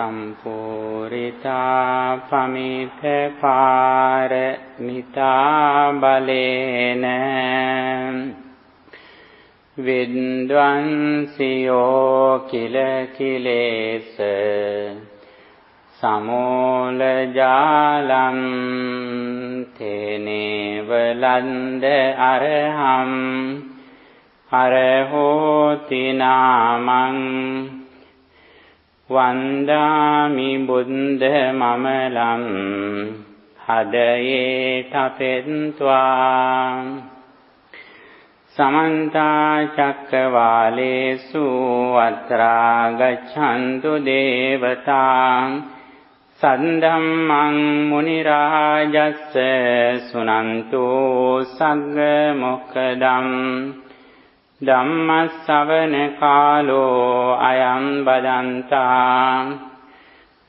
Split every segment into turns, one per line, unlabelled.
සම්පූරිතා පමිත පාරමිතා බලේන විද්වංසියෝ කිල කිලේස සමෝල ජාලං තේනේව ලන්ද අරහම් අරහෝති නාමං වන්දාමි බුද්ධ මමලං හදයේ තපෙත්වා සමන්ත චක්කවාලේසු අත්‍රා ගච්ඡන්තු දේවතා සද්ධම්මං මුනි රාජස්ස සුනන්තු සග්ග මොක්ඛදම් ධම්මස්සවන කාලෝ අයං බදන්තා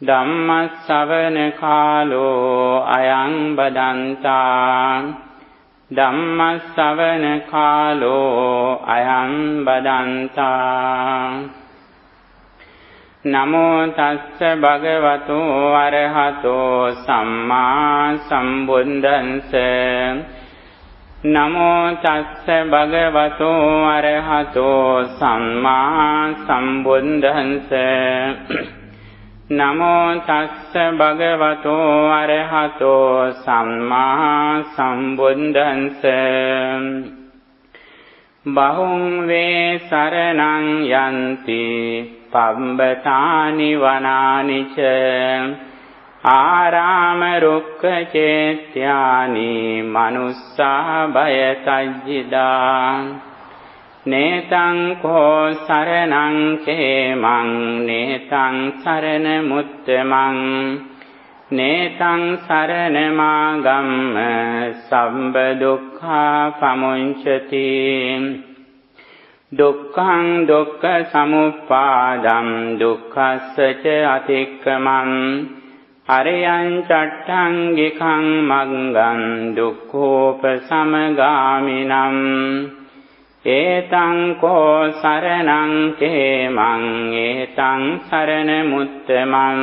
ධම්මස්සවන කාලෝ අයං බදන්තා ධම්මස්සවන කාලෝ අයං බදන්තා නමෝ තස්ස භගවතු අරහතෝ සම්මා සම්බුද්දන්ස නමෝ තස්ස භගවතු අරහතෝ සම්මා සම්බුද්දන්ස නමෝ තස්ස භගවතු අරහතෝ සම්මා සම්බුද්දන්ස බහුං වේ සරණං යන්ති පබ්බතානි වනානි ච ආරාම රුක්ඛ චේත්‍යානි මනුස්සා භය තජ්ජිදා නේතං කෝ සරණං කේමං නේතං සරණ මුත්තමං නේතං සරණ මාගම්ම සම්බ දුක්ඛා පමුංචති දුක්ඛං දුක්ඛ සමුප්පාදං දුක්ඛස්ස ච අතික්කමං අරයං චට්ඨංගිකං මග්ගං දුක්ඛෝපසමගාමිනං ඒතං කෝ සරණං කේමං ඒතං සරණ මුත්තමං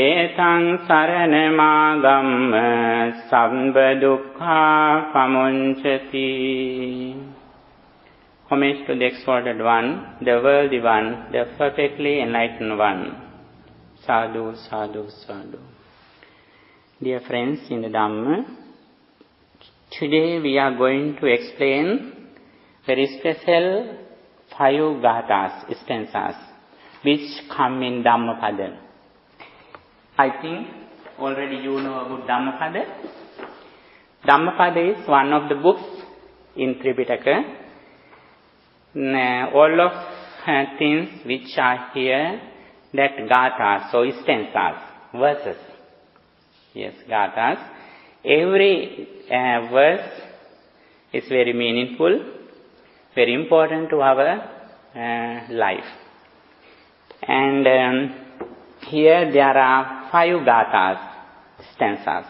ඒතං සරණ මාගම්ම සම්බ දුක්ඛා පමුංචති. Homage to the exalted one, the worthy one, the perfectly enlightened one. Sadhu, sadhu, sadhu. Dear friends in the Dhamma, today we are going to explain very special 5 gathas, stanzas, which come in Dhammapada. I think already you know about Dhammapada. Dhammapada is one of the books in Tripitaka. All of things which are here, that gathas, so stanzas, verses. Yes, gathas. Every verse is very meaningful, very important to our life. And here there are 5 gathas, stanzas,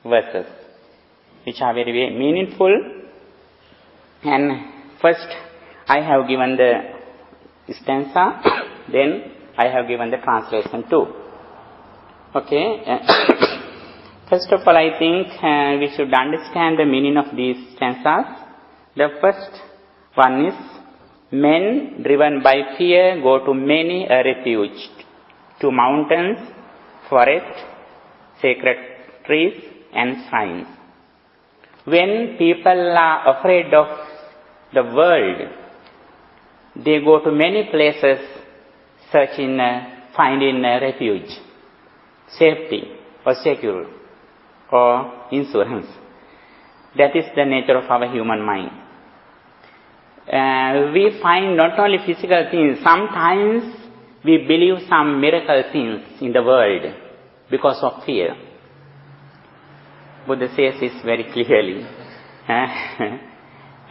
verses, which are very, very meaningful. And first, I have given the stanza, then I have given the translation too. Okay. First of all, I think we should understand the meaning of these stanzas. The first one is, men driven by fear go to many a refuge, to mountains, forests, sacred trees and shrines. When people are afraid of the world, they go to many places searching, finding refuge, safety or secure or insurance. That is the nature of our human mind. We find not only physical things, sometimes we believe some miracle things in the world because of fear. Buddha says this very clearly.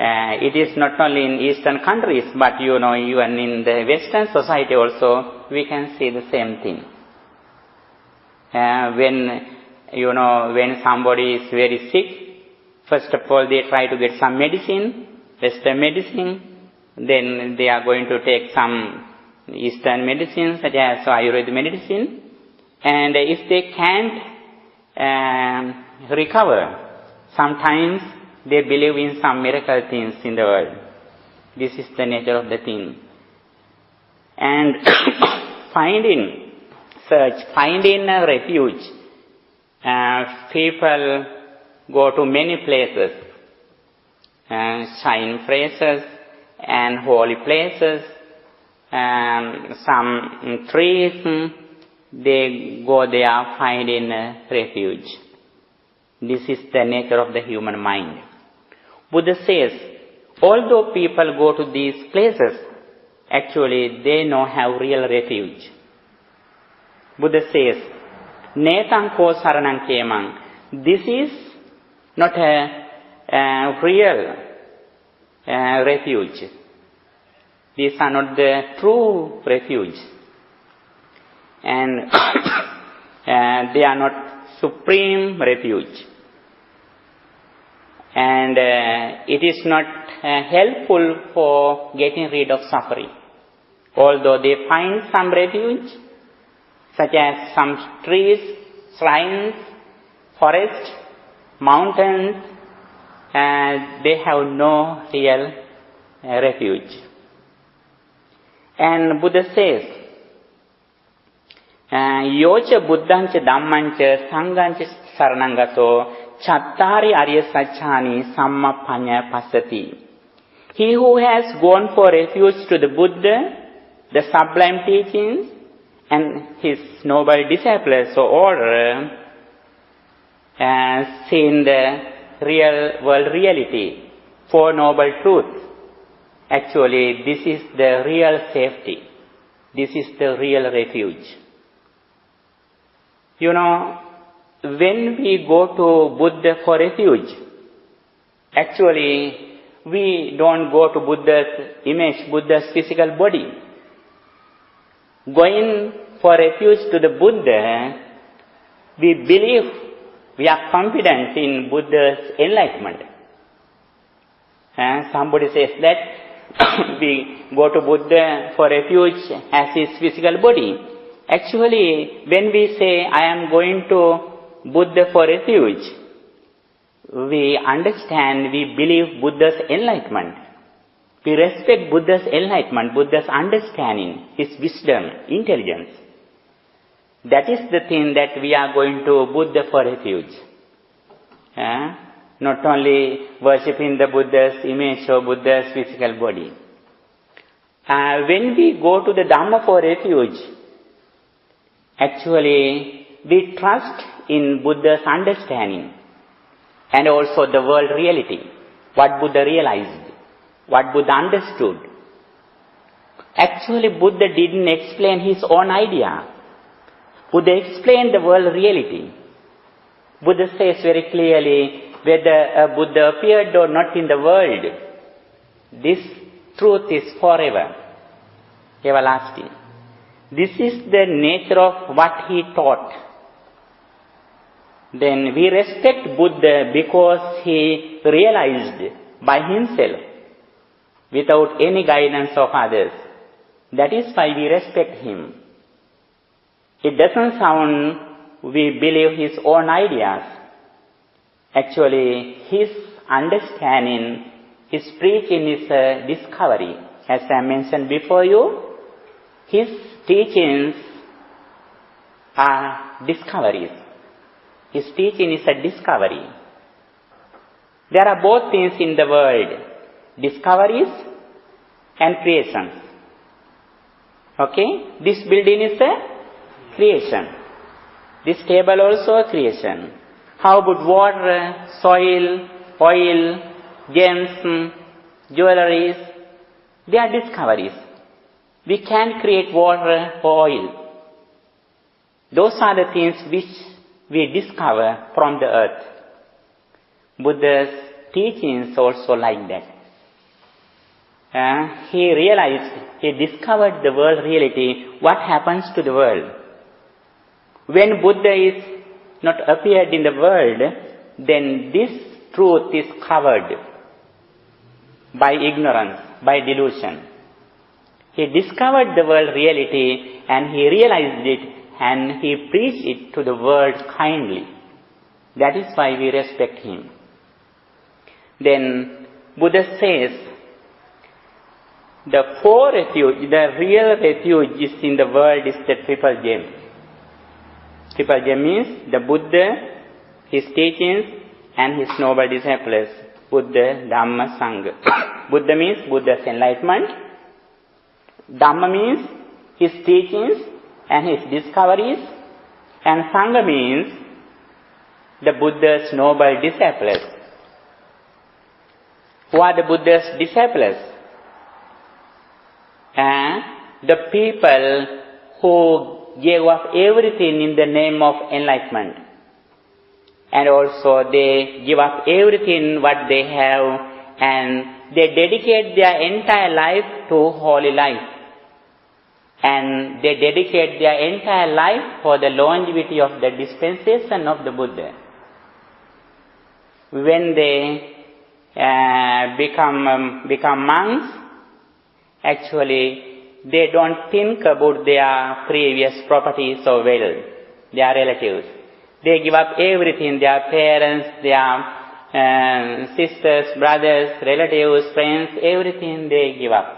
It is not only in Eastern countries, but even in the Western society also, we can see the same thing. When somebody is very sick, first of all they try to get some medicine, Western medicine, then they are going to take some Eastern medicine such as Ayurvedic medicine, and if they can't recover, sometimes they believe in some miracle things in the world. This is the nature of the thing. And finding a refuge, people go to many places, shrine places and holy places, some trees, they go there finding a refuge. This is the nature of the human mind. Buddha says, although people go to these places, actually they don't have real refuge. Buddha says, Netang ko saranang kemang. This is not a real refuge. These are not the true refuge. And they are not supreme refuge. And it is not helpful for getting rid of suffering. Although they find some refuge, such as some trees, shrines, forests, mountains, they have no real refuge. And Buddha says, Yocha buddhancha dhammancha sanghancha saranangato chattari arya sachani sammapanya pasati. He who has gone for refuge to the Buddha, the sublime teachings, and his noble disciples or order, seen the real world reality, Four Noble Truths. Actually, this is the real safety. This is the real refuge. You know, when we go to Buddha for refuge, actually, we don't go to Buddha's image, Buddha's physical body. Going for refuge to the Buddha, we believe, we are confident in Buddha's enlightenment. Somebody says that we go to Buddha for refuge as his physical body. Actually, when we say, I am going to Buddha for refuge, we understand, we believe Buddha's enlightenment. We respect Buddha's enlightenment, Buddha's understanding, his wisdom, intelligence. That is the thing that we are going to Buddha for refuge. Not only worshipping the Buddha's image or Buddha's physical body. When we go to the Dhamma for refuge, actually we trust in Buddha's understanding and also the world reality, what Buddha realized, what Buddha understood. Actually, Buddha didn't explain his own idea. Buddha explained the world reality. Buddha says very clearly, whether a Buddha appeared or not in the world, this truth is forever, everlasting. This is the nature of what he taught. Then we respect Buddha because he realized by himself, without any guidance of others. That is why we respect him. It doesn't sound we believe his own ideas. Actually, his understanding, his preaching is a discovery. As I mentioned before you, his teachings are discoveries. His teaching is a discovery. There are both things in the world, discoveries and creations. Okay? This building is a creation. This table also a creation. How about water, soil, oil, gems, jewelries? They are discoveries. We can create water or oil. Those are the things which we discover from the earth. Buddha's teachings also like that. He realized, he discovered the world reality, what happens to the world. When Buddha is not appeared in the world, then this truth is covered by ignorance, by delusion. He discovered the world reality and he realized it and he preached it to the world kindly. That is why we respect him. Then Buddha says, the real refuge is in the world is the triple gem. Triple gem means the Buddha, his teachings and his noble disciples. Buddha, Dhamma, Sangha. Buddha means Buddha's enlightenment. Dhamma means his teachings and his discoveries. And Sangha means the Buddha's noble disciples. Who are the Buddha's disciples? The people who gave up everything in the name of enlightenment. And also they give up everything what they have and they dedicate their entire life to holy life. And they dedicate their entire life for the longevity of the dispensation of the Buddha. When they become monks, actually they don't think about their previous properties or wealth, their relatives. They give up everything, their parents, their sisters, brothers, relatives, friends, everything they give up.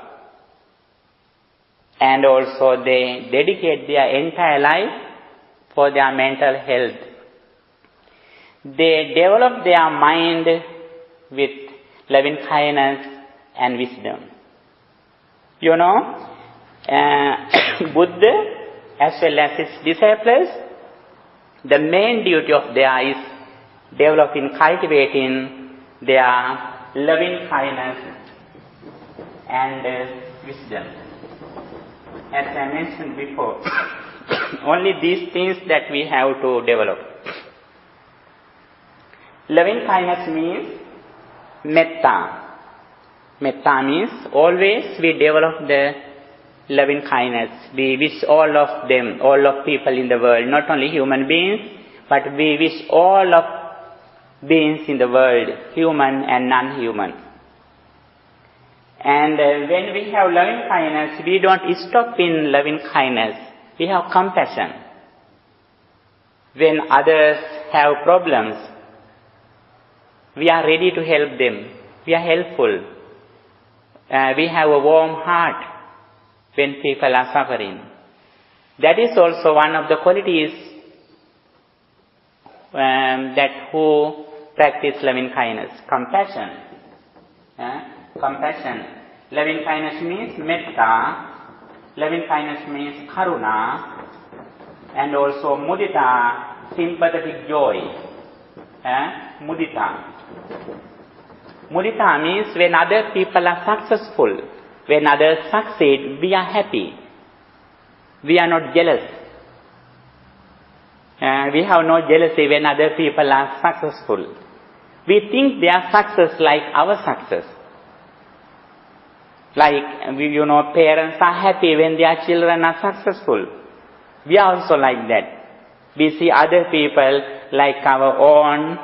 And also they dedicate their entire life for their mental health. They develop their mind with loving kindness and wisdom. You know, Buddha as well as his disciples, the main duty of theirs is developing, cultivating their loving kindness and wisdom. As I mentioned before, only these things that we have to develop. Loving kindness means metta. Metta means always we develop the loving kindness. We wish all of them, all of people in the world, not only human beings, but we wish all of beings in the world, human and non-human. And when we have loving kindness, we don't stop in loving kindness. We have compassion. When others have problems, we are ready to help them. We are helpful. We have a warm heart when people are suffering. That is also one of the qualities that who practice loving kindness. Compassion. Compassion. Loving kindness means metta. Loving kindness means karuna. And also mudita, sympathetic joy. Mudita. Mudita means when other people are successful, when others succeed, we are happy. We are not jealous. We have no jealousy when other people are successful. We think their success like our success. Like, parents are happy when their children are successful. We are also like that. We see other people like our own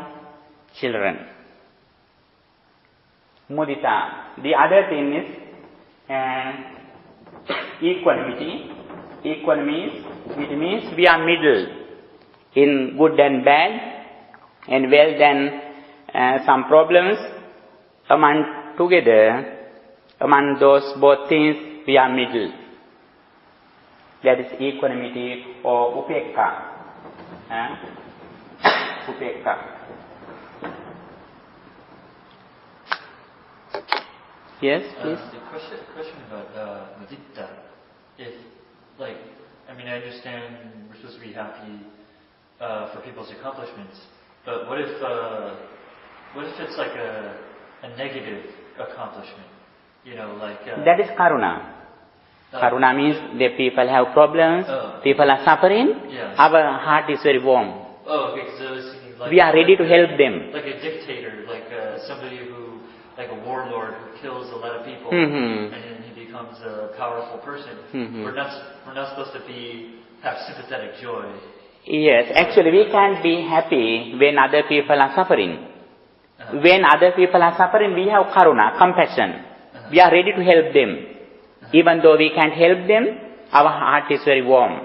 children. Mudita. The other thing is equanimity. It means we are middle in good and bad, and well then some problems among those both things we are middle. That is equanimity or upekka. Upekka. Yes, please.
The question about mudita, if, I understand we're supposed to be happy for people's accomplishments, but what if it's like a negative accomplishment?
That is karuna. Karuna means the people have problems, people are suffering, our heart is very warm.
Oh, okay, so it's like
we are ready to help them.
Like a dictator, like somebody who, like a warlord who kills a lot of people,
Mm-hmm.
and then he becomes a powerful person.
Mm-hmm.
We're not supposed to have sympathetic joy.
Yes, actually we can't be happy when other people are suffering. When other people are suffering, we have karuna, compassion. We are ready to help them. Even though we can't help them, our heart is very warm.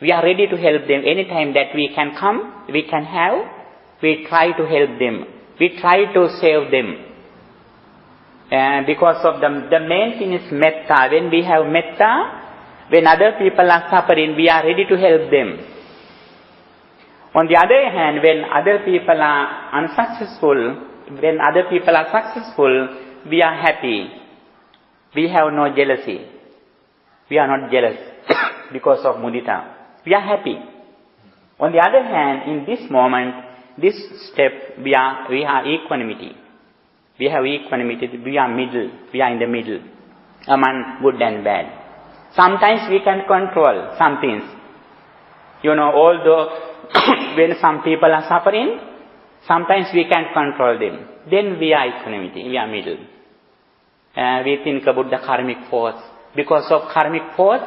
We are ready to help them anytime that we can come, we can have. We try to help them. We try to save them. Because of the main thing is metta. When we have metta, when other people are suffering, we are ready to help them. On the other hand, when other people are unsuccessful, when other people are successful, we are happy. We have no jealousy. We are not jealous because of mudita. We are happy. On the other hand, in this moment, this step, we have equanimity. We have equanimity. We are middle. We are in the middle among good and bad. Sometimes we can control some things. Although when some people are suffering, sometimes we can't control them. Then we are equanimity. We are middle. We think about the karmic force. Because of karmic force,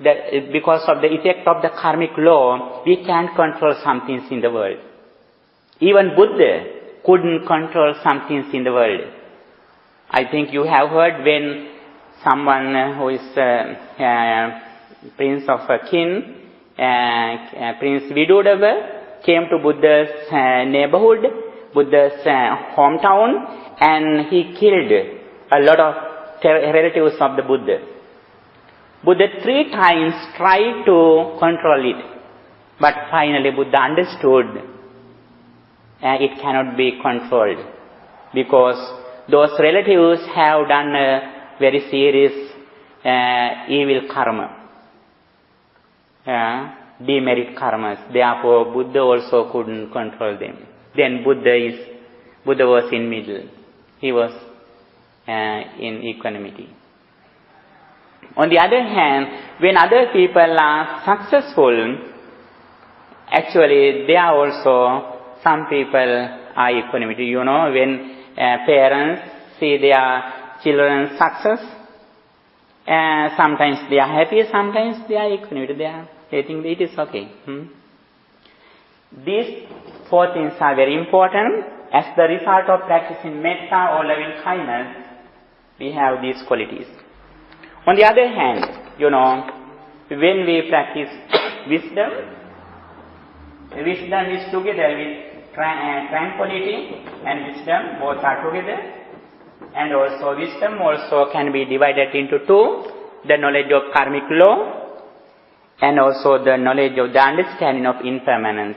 because of the effect of the karmic law, we can't control some things in the world. Even Buddha couldn't control some things in the world. I think you have heard when someone who is prince of a king, Prince Vidudava, came to Buddha's neighborhood, Buddha's hometown, and he killed a lot of relatives of the Buddha. Buddha 3 times tried to control it, but finally Buddha understood it cannot be controlled, because those relatives have done a very serious evil karma, demerit karmas. Therefore, Buddha also couldn't control them. Then Buddha was in middle. He was in equanimity. On the other hand, when other people are successful, actually they are also, some people are equanimity. When parents see their children's success, sometimes they are happy, sometimes they are equanimity. They think it is okay. These 4 things are very important. As the result of practicing metta or loving kindness, we have these qualities. On the other hand, when we practice wisdom is together with tranquility and wisdom, both are together. And also wisdom also can be divided into 2, the knowledge of karmic law and also the knowledge of the understanding of impermanence,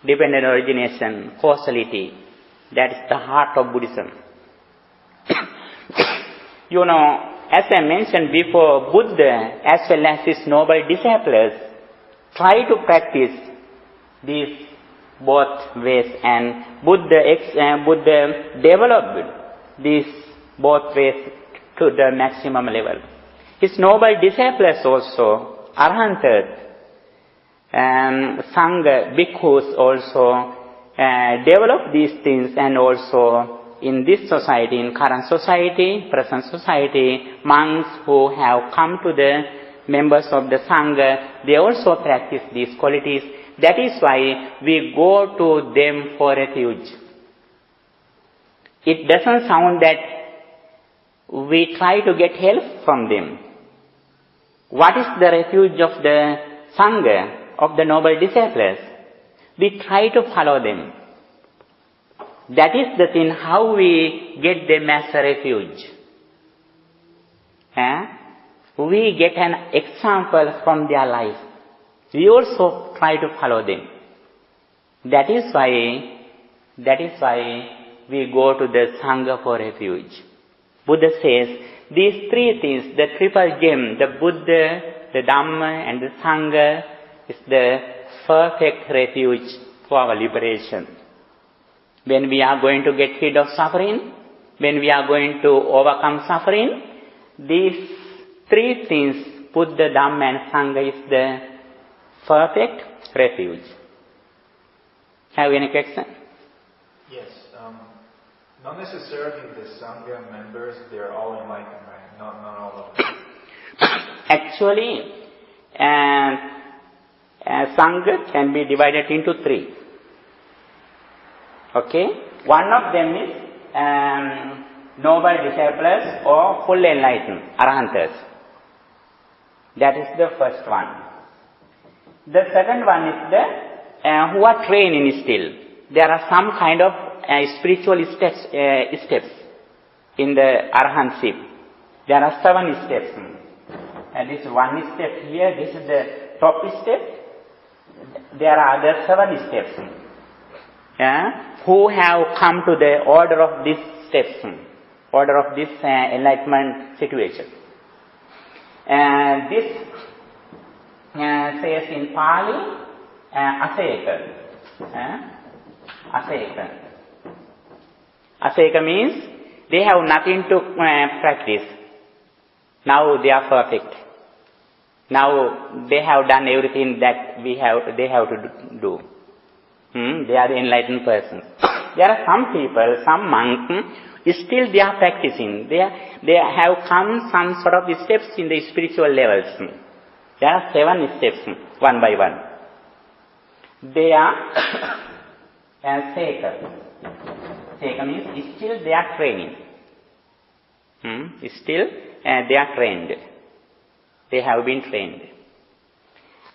dependent origination, causality. That is the heart of Buddhism. As I mentioned before, Buddha as well as his noble disciples try to practice these both ways, and Buddha developed these both ways to the maximum level. His noble disciples also, Arhantas, Sangha, bhikkhus also develop these things, and also in this society, in current society, present society, monks who have come to the members of the Sangha, they also practice these qualities. That is why we go to them for refuge. It doesn't sound that we try to get help from them. What is the refuge of the Sangha, of the noble disciples? We try to follow them. That is the thing, how we get them as a refuge. We get an example from their life. We also try to follow them. That is why we go to the Sangha for refuge. Buddha says, these 3 things, the triple gem, the Buddha, the Dhamma and the Sangha, is the perfect refuge for our liberation. When we are going to get rid of suffering, when we are going to overcome suffering, these 3 things, Buddha, Dhamma and Sangha, is the perfect refuge. Have you any question?
Yes. Not necessarily the Sangha members, they're all enlightened, right? Not all of them.
Actually, Sangha can be divided into 3. Okay? One of them is noble disciples or full enlightened, Arhantas. That is the first one. The second one is the who are trained in still. There are some kind of spiritual steps in the Arahantship. There are 7 steps. And this one step here, this is the top step. There are other 7 steps. Who have come to the order of these steps, order of this enlightenment situation. This says in Pali, Aseka. Aseka. Aseka means they have nothing to practice. Now they are perfect. Now they have done everything that they have to do. They are the enlightened persons. There are some people, some monks, still they are practicing. They have come some sort of steps in the spiritual levels. There are 7 steps, one by one. They are Seka. Seka means still they are training. Still they are trained. They have been trained.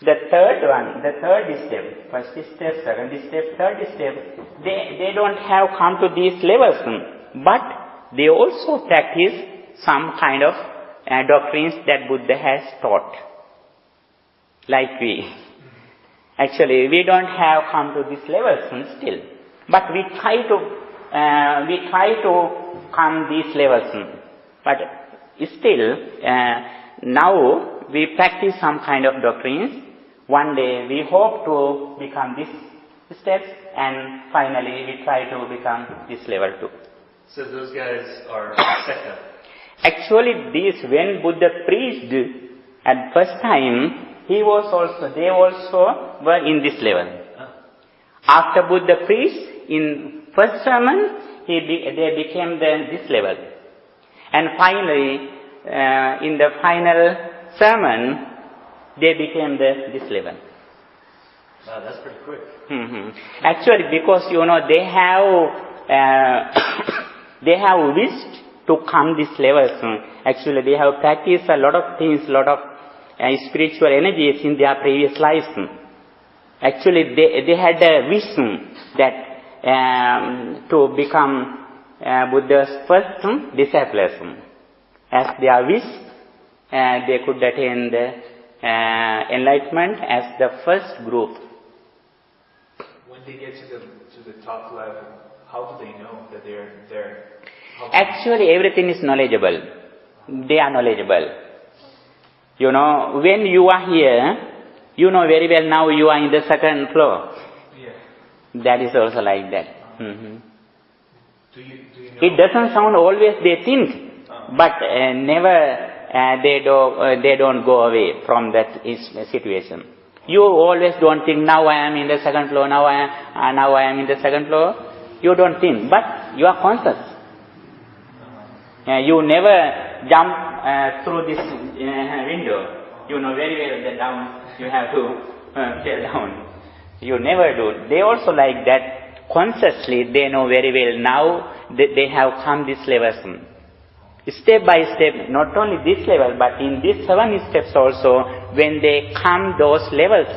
The third one, the third step, first step, second step, third step, they don't have come to these levels, but they also practice some kind of doctrines that Buddha has taught. Like we. Actually, we don't have come to these levels still, but we try to come these levels. But still, now we practice some kind of doctrines. One day we hope to become these steps, and finally we try to become this level too.
So those guys are Seka.
Actually, when Buddha preached at first time, they also were in this level. After Buddha preached in first sermon, they became this level. And finally, in the final sermon, they became this level.
Wow, that's pretty quick.
Actually, because they have wished to come this level. Actually, they have practiced a lot of things, lot of spiritual energies in their previous lives. Actually, they had a vision that to become Buddha's first disciples. As their wish, they could attain the enlightenment as the first group.
When they get to the top level, how do they know that they're there?
Actually, everything is knowledgeable. They are knowledgeable. When you are here, you know very well now you are in the second floor.
Yeah.
That is also like that.
Do you know?
It doesn't sound always they think, but never they don't go away from that situation. You always don't think, now I am in the second floor, now I am in the second floor. You don't think, but you are conscious. You never jump through this window. You know very well that down you have to fall down. You never do. They also like that. Consciously, they know very well now that they have come this level. Step by step, not only this level, but in these 7 steps also, when they come those levels,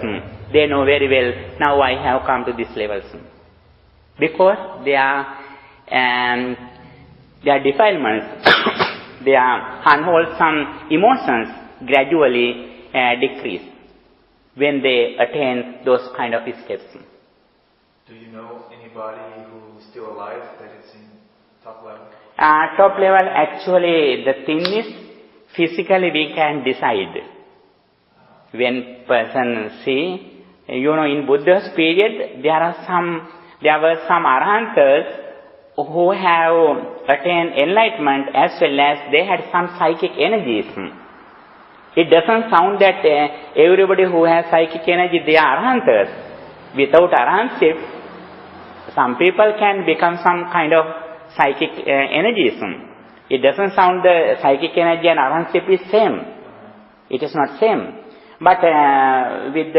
they know very well, now I have come to this levels. Because their defilements, their unwholesome emotions gradually decrease when they attain those kind of steps.
Do you know anybody who's still alive that is in top level?
Top level, actually, the thing is, physically we can decide. When person see, in Buddha's period, there were some Arhantas who have attained enlightenment as well as they had some psychic energies. It doesn't sound that everybody who has psychic energy, they are Arhantas. Without Arhantship, some people can become some kind of psychic energies. It doesn't sound the psychic energy and Arhantship is same. It is not same. But with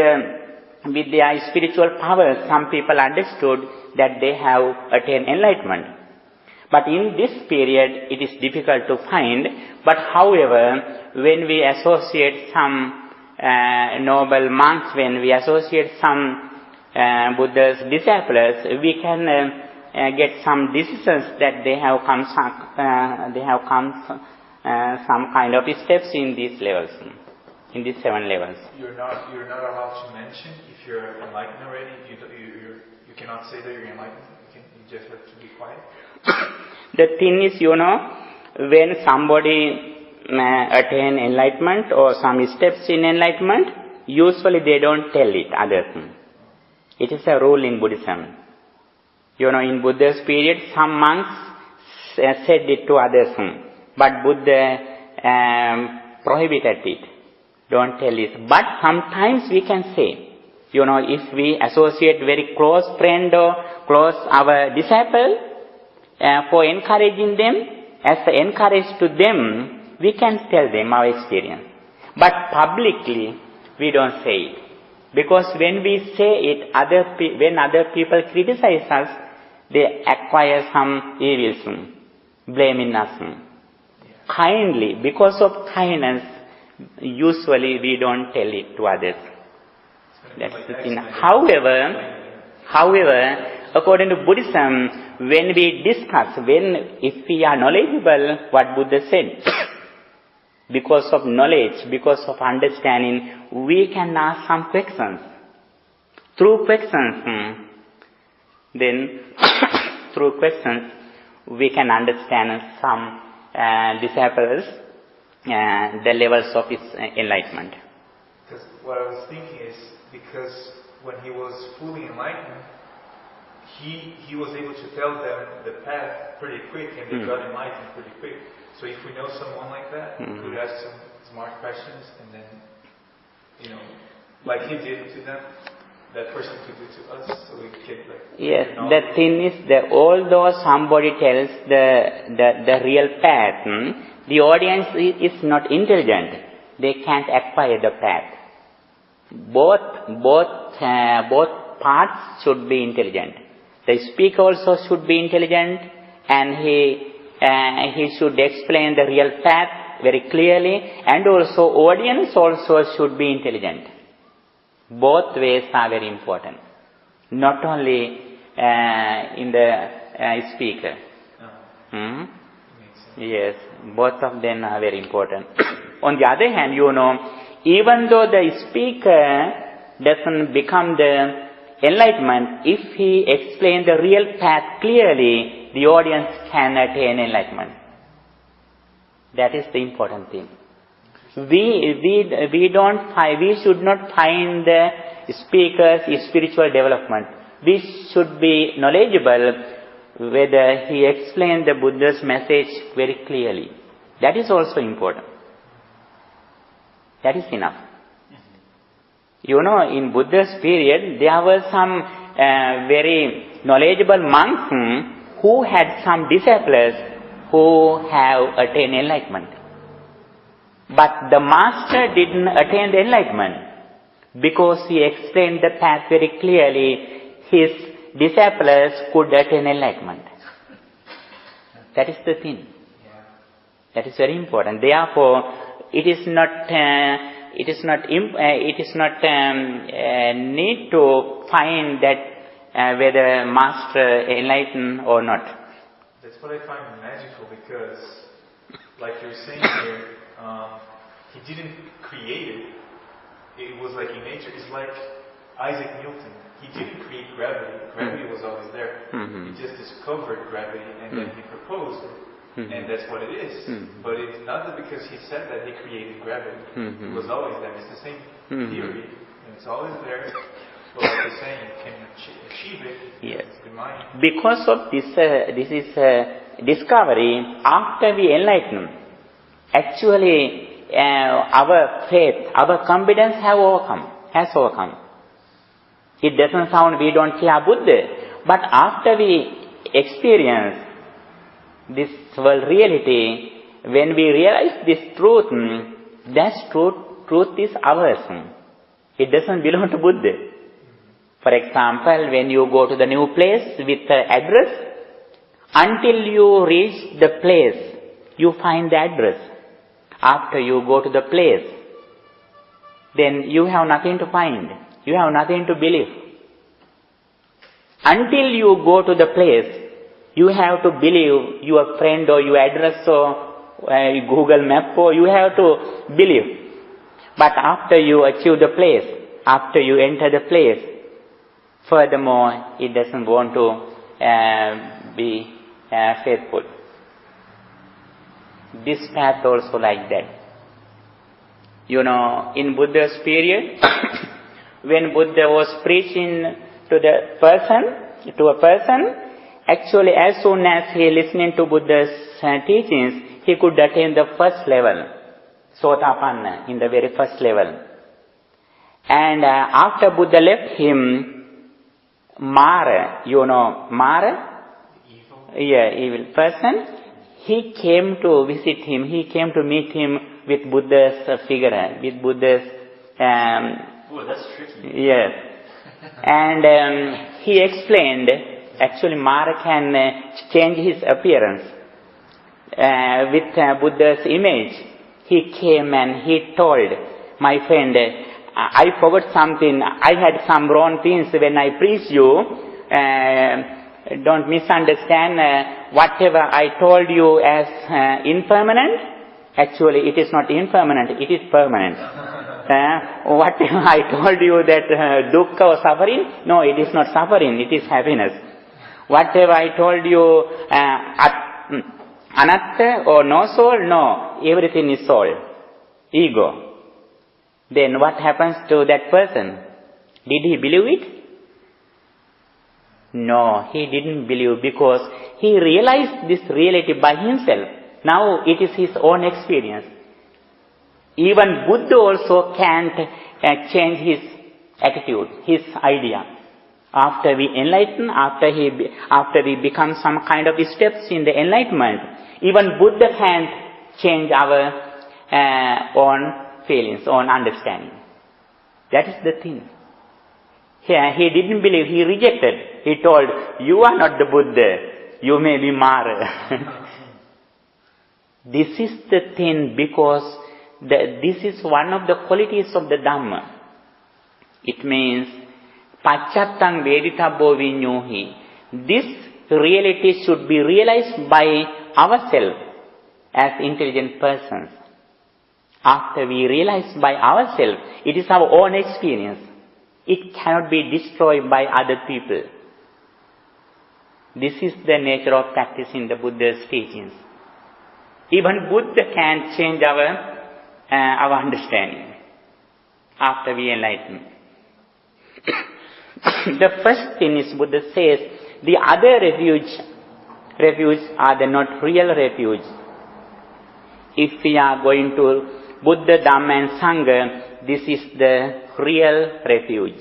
their spiritual powers, some people understood that they have attained enlightenment. But in this period, it is difficult to find. But however, when we associate some noble monks, when we associate some Buddha's disciples, we can get some decisions that they have come some kind of steps in these levels, in these 7 levels.
You're not allowed to mention if you're enlightened already. You cannot say that you're enlightened. You just have to be quiet.
The thing is, when somebody attain enlightenment or some steps in enlightenment, usually they don't tell it others. It is a rule in Buddhism. In Buddha's period, some monks said it to others, but Buddha prohibited it. Don't tell it. But sometimes we can say, if we associate very close friend or close our disciple, for encouraging them, as an encourage to them, we can tell them our experience. But publicly, we don't say it. Because when we say it, when other people criticize us, they acquire some evils, blaming us. Kindly, because of kindness, usually we don't tell it to others. That's the thing. However, according to Buddhism, when we discuss, if we are knowledgeable, what Buddha said, because of knowledge, because of understanding, we can ask some questions. Through questions, we can understand some disciples, the levels of his enlightenment.
Because what I was thinking is, because when he was fully enlightened, he was able to tell them the path pretty quick, and they got enlightened pretty quick. So if we know someone like that, we could ask some smart questions, and then, like he did to them, that person could do to us, so we get
yes, the thing is that although somebody tells the real path, the audience is not intelligent. They can't acquire the path. Both parts should be intelligent. The speaker also should be intelligent, and he should explain the real path very clearly, and also audience also should be intelligent. Both ways are very important. Not only in the speaker. Yes, both of them are very important. On the other hand, even though the speaker doesn't become the enlightenment, if he explains the real path clearly, the audience can attain enlightenment. That is the important thing. We should not find the speaker's spiritual development. We should be knowledgeable whether he explained the Buddha's message very clearly. That is also important. That is enough. In Buddha's period, there were some very knowledgeable monks who had some disciples who have attained enlightenment. But the master didn't attain the enlightenment because he explained the path very clearly. His disciples could attain enlightenment. That is the thing. That is very important. Therefore, it is not need to find that whether master enlightened or not.
That's what I find magical, because, like you're saying here, he didn't create it. It was like in nature. It's like Isaac Newton. He didn't create gravity. Gravity was always there. He just discovered gravity, and then he proposed it. And that's what it is. But it's not that because he said that he created gravity. It was always there. It's the same theory. And it's always there. But like you're saying, you can achieve it.
Yes.
It's the mind.
Because of this is discovery, after we enlighten, actually our faith, our confidence has overcome. It doesn't sound we don't care Buddha. But after we experience this world reality, when we realize this truth, that truth is ours. It doesn't belong to Buddha. For example, when you go to the new place with the address, Until you reach the place, you find the address. After you go to the place, then you have nothing to find. You have nothing to believe. Until you go to the place, you have to believe your friend or your address or Google map, or you have to believe. But after you achieve the place, after you enter the place, furthermore, it doesn't want to be faithful. This path also like that. In Buddha's period, when Buddha was preaching to a person, actually as soon as he listening to Buddha's teachings, he could attain the first level, Sotapanna, in the very first level. And after Buddha left him, Mara, Mara? Evil person, he came to visit him, he came to meet him with Buddha's figure, with Buddha's...
Oh, that's tricky.
Yes. And he explained, actually Mara can change his appearance with Buddha's image. He came and he told, my friend, I forgot something, I had some wrong things when I preached you. Don't misunderstand, whatever I told you as impermanent, actually it is not impermanent, it is permanent. Whatever I told you that dukkha or suffering, no, it is not suffering, it is happiness. Whatever I told you anatta or no soul, no, everything is soul, ego. Then what happens to that person? Did he believe it? No, he didn't believe, because he realized this reality by himself. Now it is his own experience. Even Buddha also can't change his attitude, his idea. After we enlighten, after we become some kind of steps in the enlightenment, even Buddha can't change our own feelings, own understanding. That is the thing. Here, he didn't believe, he rejected. He told, you are not the Buddha, you may be Mara. This is the thing, because this is one of the qualities of the Dhamma. It means, Paccattam veditabbo viññohi. This reality should be realized by ourselves as intelligent persons. After we realize by ourselves, it is our own experience. It cannot be destroyed by other people. This is the nature of practicing the Buddha's teachings. Even Buddha can change our understanding after we enlighten. The first thing is, Buddha says, the other refuge are the not real refuge. If we are going to Buddha, Dhamma and Sangha, this is the real refuge.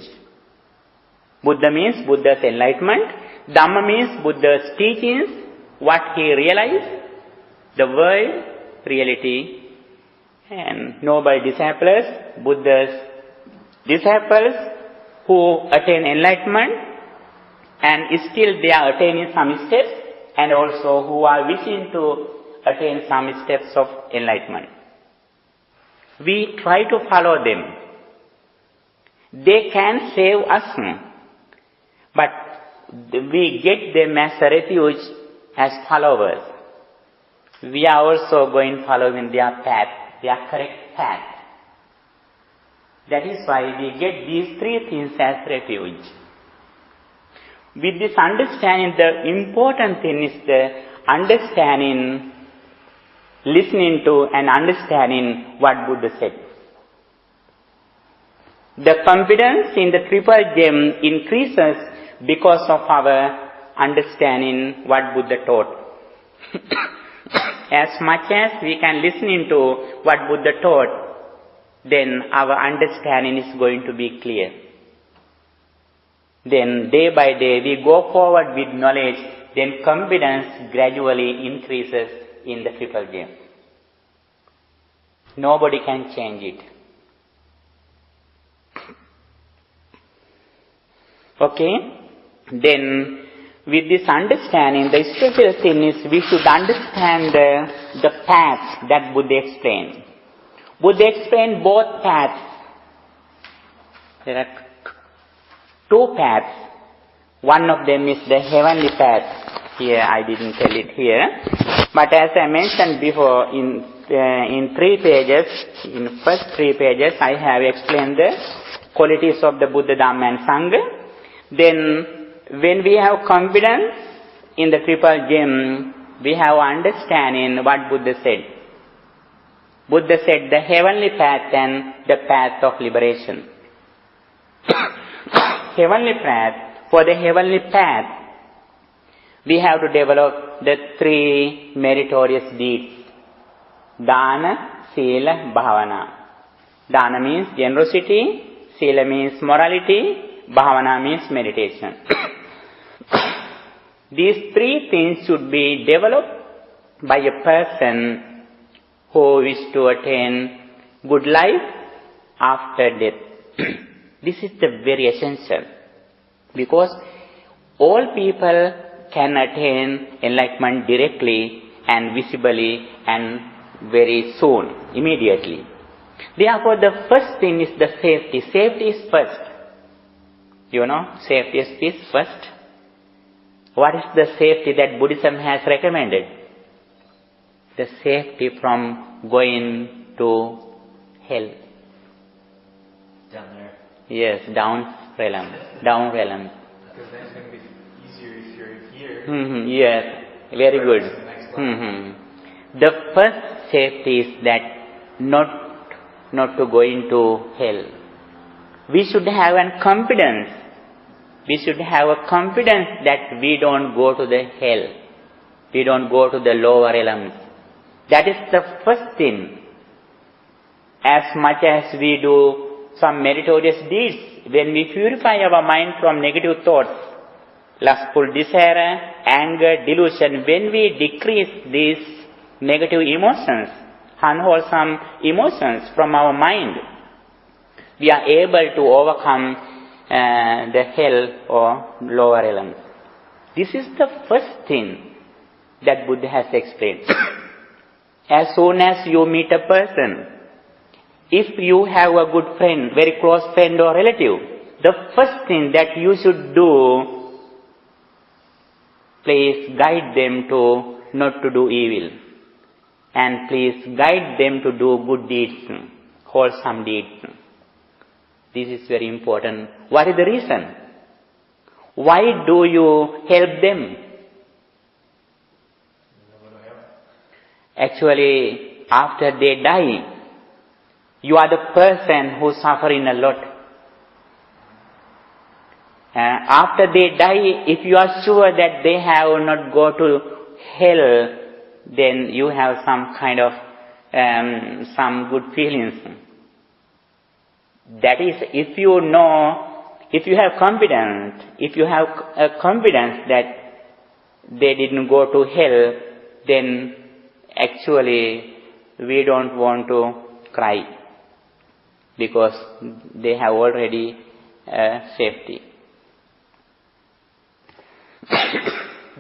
Buddha means Buddha's enlightenment. Dhamma means Buddha's teachings, what he realized, the world, reality. And noble disciples, Buddha's disciples who attain enlightenment and still they are attaining some steps, and also who are wishing to attain some steps of enlightenment. We try to follow them. They can save us, but we get them as a refuge, as followers. We are also going following their path, their correct path. That is why we get these three things as refuge. With this understanding, the important thing is the understanding, listening to and understanding what Buddha said. The confidence in the triple gem increases because of our understanding what Buddha taught. As much as we can listen into what Buddha taught, then our understanding is going to be clear. Then day by day we go forward with knowledge, then confidence gradually increases in the triple gem. Nobody can change it. Okay? Then with this understanding, the spiritual thing is we should understand the paths that Buddha explained. Buddha explained both paths. There are two paths. One of them is the heavenly path. Here, I didn't tell it here. But as I mentioned before, in 3 pages, in first 3 pages, I have explained the qualities of the Buddha, Dhamma and Sangha. Then, when we have confidence in the triple gem, we have understanding what Buddha said. Buddha said the heavenly path and the path of liberation. Heavenly path, for the heavenly path, we have to develop the 3 meritorious deeds. Dana, Sila, Bhavana. Dana means generosity, Sila means morality, Bhavana means meditation. These 3 things should be developed by a person who wishes to attain good life after death. This is the very essential, because all people can attain enlightenment directly and visibly and very soon, immediately. Therefore, the first thing is the safety. Safety is first. You know, safety is first. What is the safety that Buddhism has recommended? The safety from going to hell.
Down there.
Yes, down realm. Down realm.
Because then it's going to be easier if you're here.
Yes, very good. The first safety is that not to go into hell. We should have a confidence. We should have a confidence that we don't go to the hell. We don't go to the lower realms. That is the first thing. As much as we do some meritorious deeds, when we purify our mind from negative thoughts, lustful desire, anger, delusion, when we decrease these negative emotions, unwholesome emotions from our mind, we are able to overcome the hell or lower realms. This is the first thing that Buddha has explained. As soon as you meet a person, if you have a good friend, very close friend or relative, the first thing that you should do, please guide them to not to do evil. And please guide them to do good deeds, wholesome deeds. This is very important. What is the reason? Why do you help them? Actually, after they die, you are the person who is suffering a lot. After they die, if you are sure that they have not go to hell, then you have some kind of some good feelings. That is, if you know, if you have confidence, that they didn't go to hell, then actually we don't want to cry, because they have already safety.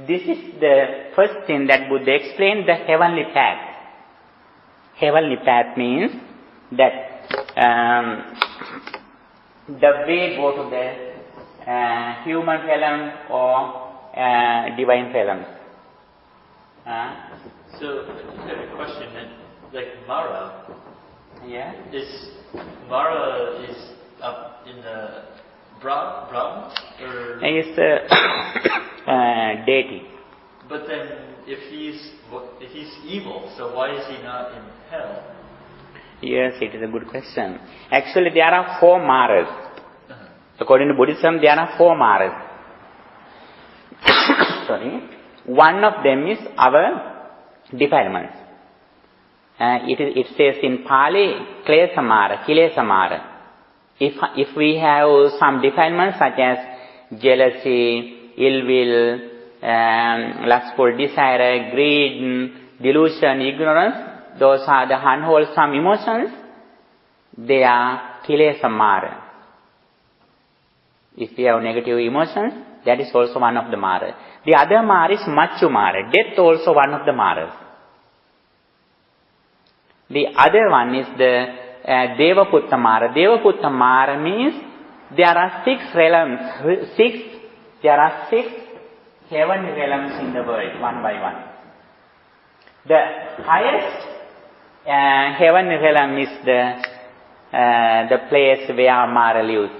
This is the first thing that Buddha explained, the heavenly path. Heavenly path means that the way go to the human realm or divine realm.
So, I have a question. Like Mara,
Yeah.
Mara is up in the Brahma, or
Is deity.
but then if he's evil, so why is he not in hell?
Yes, it is a good question. Actually, there are 4 Maras. According to Buddhism, there are 4 Maras. Sorry. One of them is our defilements. It says in Pali, Klesa Mara, Kilesa Mara. If we have some defilements such as jealousy, ill will, lustful desire, greed, delusion, ignorance, those are the unwholesome emotions. They are Kilesa Mara. If we have negative emotions, that is also one of the Mara. The other Mara is Machu Mara. Death also one of the Maras. The other one is the Devaputta Mara. Devaputta Mara means there are 6 realms. There are 6 heavenly realms in the world, one by one. The highest heavenly realm is the place where Mara lives.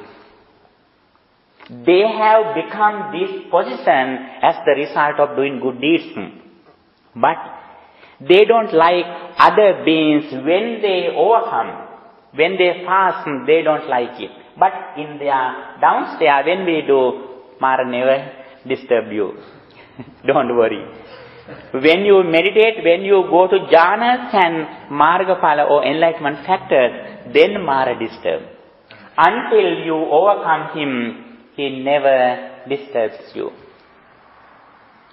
They have become this position as the result of doing good deeds. But they don't like other beings when they overcome, when they fast, they don't like it. But in their downstairs, when we do, Mara never disturb you. Don't worry. When you meditate, when you go to jhanas and margaphala or enlightenment factors, then Mara disturbs. Until you overcome him, he never disturbs you.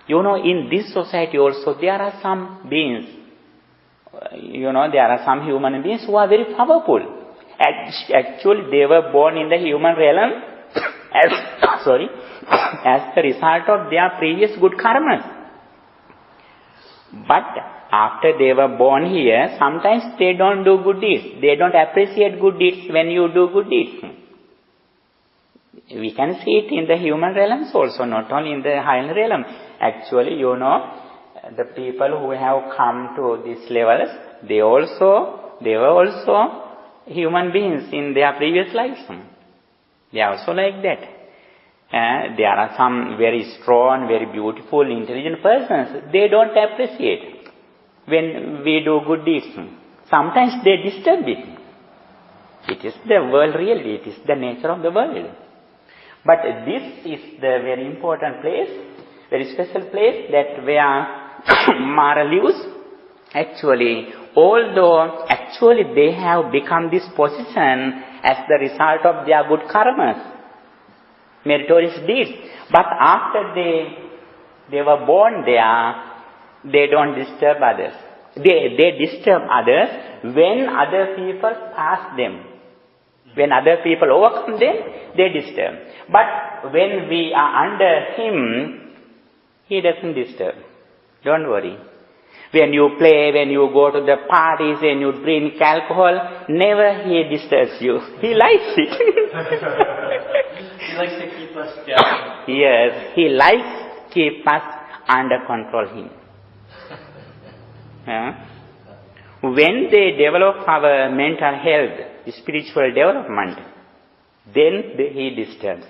You know, in this society also, there are some beings, there are some human beings who are very powerful. Actually, they were born in the human realm as the result of their previous good karmas. But after they were born here, sometimes they don't do good deeds. They don't appreciate good deeds when you do good deeds. We can see it in the human realms also, not only in the higher realm. Actually, the people who have come to these levels, they were also human beings in their previous lives. They are also like that. There are some very strong, very beautiful, intelligent persons. They don't appreciate when we do good deeds. Sometimes they disturb it. It is the world really. It is the nature of the world. But this is the very important place, very special place that where Mara lives. Although they have become this position as the result of their good karmas, meritorious deeds. But after they were born there, they don't disturb others. They disturb others when other people pass them. When other people overcome them, they disturb. But when we are under him, he doesn't disturb. Don't worry. When you play, when you go to the parties, when you drink alcohol, never he disturbs you. He likes it.
He likes to keep us down.
Yes, he likes to keep us under control him. When they develop our mental health, spiritual development, then he disturbs.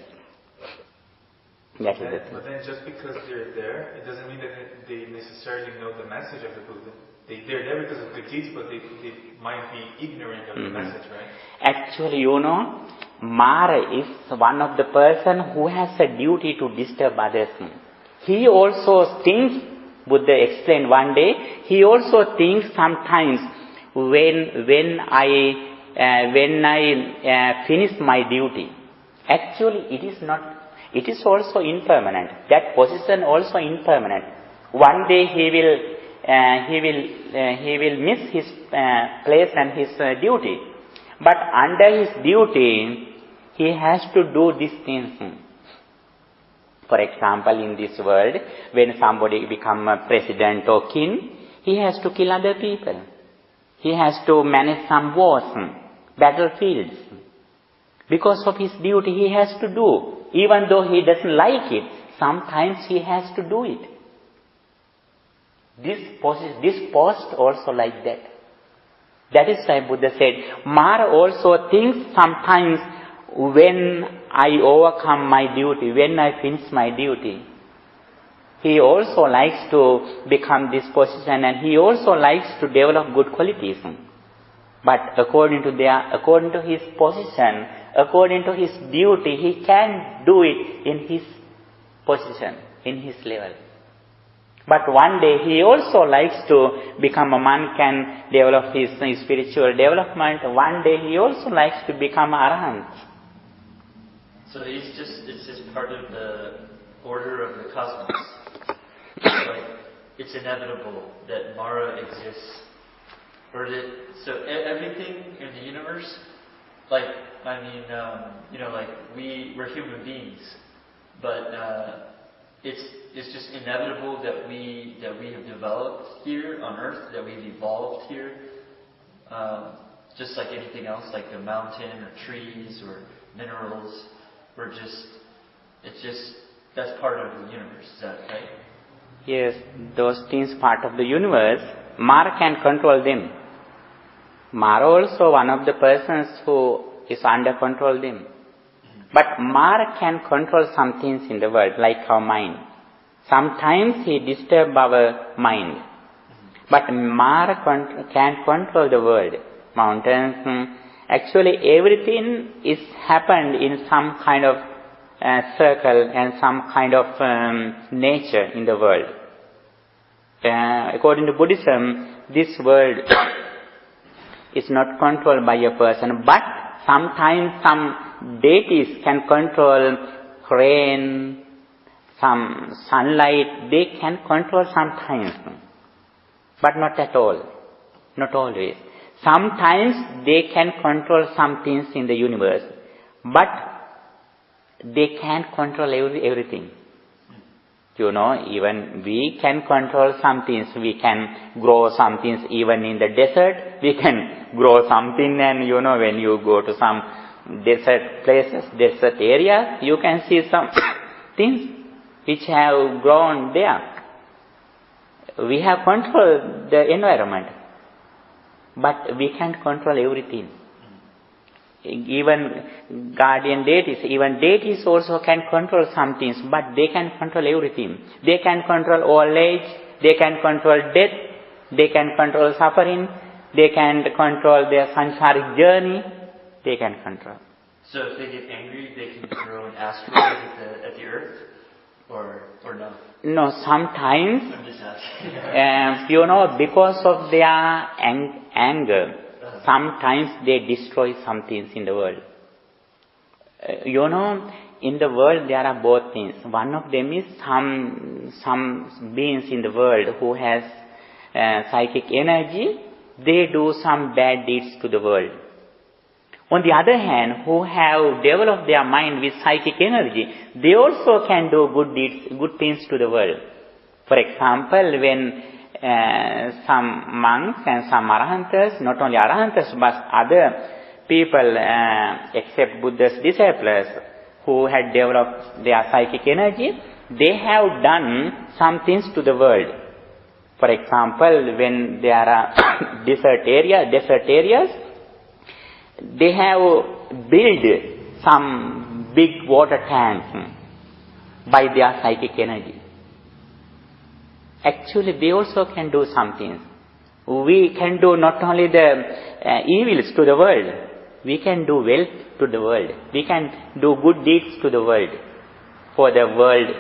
That is the thing.
But then just because they're there, it doesn't mean that they necessarily know the message of the Buddha. They're there because of good deeds, but they might be ignorant of the message, right?
Actually, Mara is one of the person who has a duty to disturb others. He also thinks, Buddha explained one day, he also thinks sometimes when I finish my duty. Actually, it is not. It is also impermanent. That position also impermanent. One day he will miss his place and his duty. But under his duty, he has to do these things. For example, in this world, when somebody becomes a president or king, he has to kill other people. He has to manage some wars, battlefields. Because of his duty, he has to do. Even though he doesn't like it, sometimes he has to do it. This post also like that. That is why Buddha said, Mara also thinks sometimes when I overcome my duty, when I finish my duty. He also likes to become this position and he also likes to develop good qualities. But according to his position, according to his duty, he can do it in his position, in his level. But one day he also likes to become a monk and develop his spiritual development. One day he also likes to become arahant.
So it's just part of the order of the cosmos. It's inevitable that Mara exists. So everything in the universe like, I mean, like we're human beings, but it's just inevitable that we have developed here on Earth, that we've evolved here, just like anything else, like a mountain or trees or minerals. That's part of the universe. Is that right?
Yes, those things part of the universe. Mara can control them. Mara also one of the persons who is under control them. But Mara can control some things in the world, like our mind. Sometimes he disturbs our mind. But Mara can control the world. Mountains, actually everything is happened in some kind of circle and some kind of nature in the world. According to Buddhism, this world is not controlled by a person, but sometimes some deities can control rain, some sunlight, they can control sometimes, but not at all, not always. Sometimes they can control some things in the universe, but they can't control everything. Even we can control some things. We can grow some things even in the desert. We can grow something, and when you go to some desert places, desert areas, you can see some things which have grown there. We have controlled the environment, but we can't control everything. Even guardian deities, even deities also can control some things, but they can control everything. They can control old age, they can control death, they can control suffering, they can control their samsaric journey, they can control.
So if they get angry, they can throw an asteroid at the earth, or no?
No, sometimes,
I'm just asking.
because of their anger, sometimes they destroy some things in the world. In the world there are both things. One of them is some beings in the world who has psychic energy. They do some bad deeds to the world. On the other hand, who have developed their mind with psychic energy, they also can do good deeds, good things to the world. For example, when some monks and some arahantas, not only arahantas but other people except Buddha's disciples who had developed their psychic energy, they have done some things to the world. For example, when there are desert areas, they have built some big water tanks by their psychic energy. Actually, they also can do some things. We can do not only the evils to the world, we can do wealth to the world. We can do good deeds to the world, for the world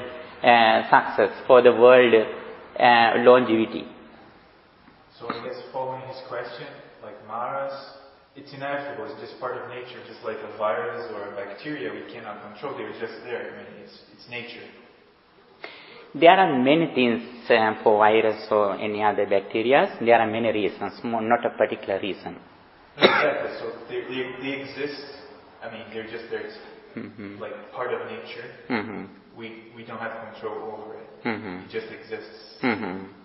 success, for the world longevity.
So I guess following his question, like Maras, it's inevitable, it's just part of nature, just like a virus or a bacteria we cannot control, they're just there. I mean, it's nature.
There are many things for virus or any other bacteria. There are many reasons, not a particular reason.
Exactly. So they exist. I mean, they're just there. It's like part of nature. We don't have control over it. It just exists.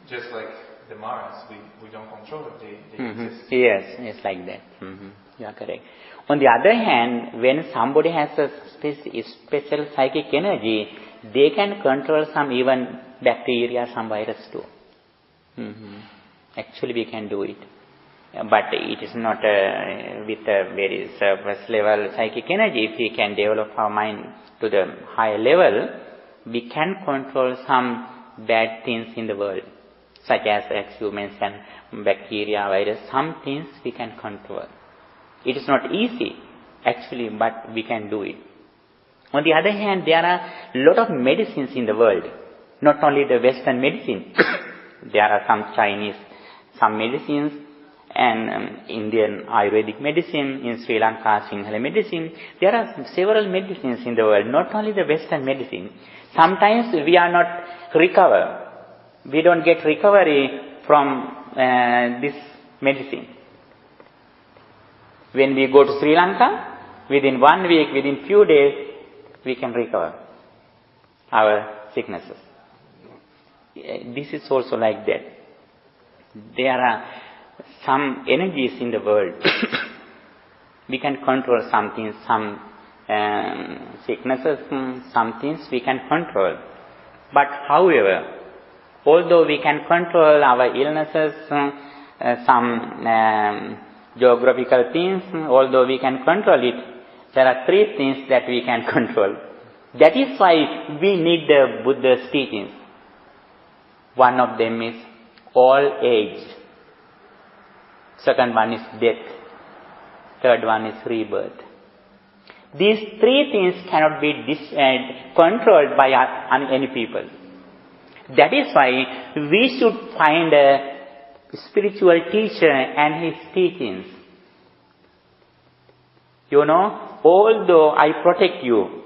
Just like the Maras, we don't control it. They exist.
Yes, it's like that. You are correct. On the other hand, when somebody has a special psychic energy, they can control some even bacteria, some virus too. Actually, we can do it. But it is not with a very surface level psychic energy. If we can develop our mind to the higher level, we can control some bad things in the world, such as humans and bacteria, virus. Some things we can control. It is not easy, actually, but we can do it. On the other hand, there are a lot of medicines in the world, not only the Western medicine. There are some Chinese, some medicines, and Indian Ayurvedic medicine, in Sri Lanka, Sinhala medicine. There are several medicines in the world, not only the Western medicine. Sometimes we are not recover. We don't get recovery from this medicine. When we go to Sri Lanka, Within 1 week, within few days, we can recover our sicknesses. This is also like that. There are some energies in the world. We can control something, some sicknesses, some things we can control. But however, although we can control our illnesses, some geographical things, although we can control it, there are 3 things that we can control. That is why we need the Buddha's teachings. One of them is old age. Second one is death. Third one is rebirth. These 3 things cannot be controlled by any people. That is why we should find a spiritual teacher and his teachings. You know, although I protect you,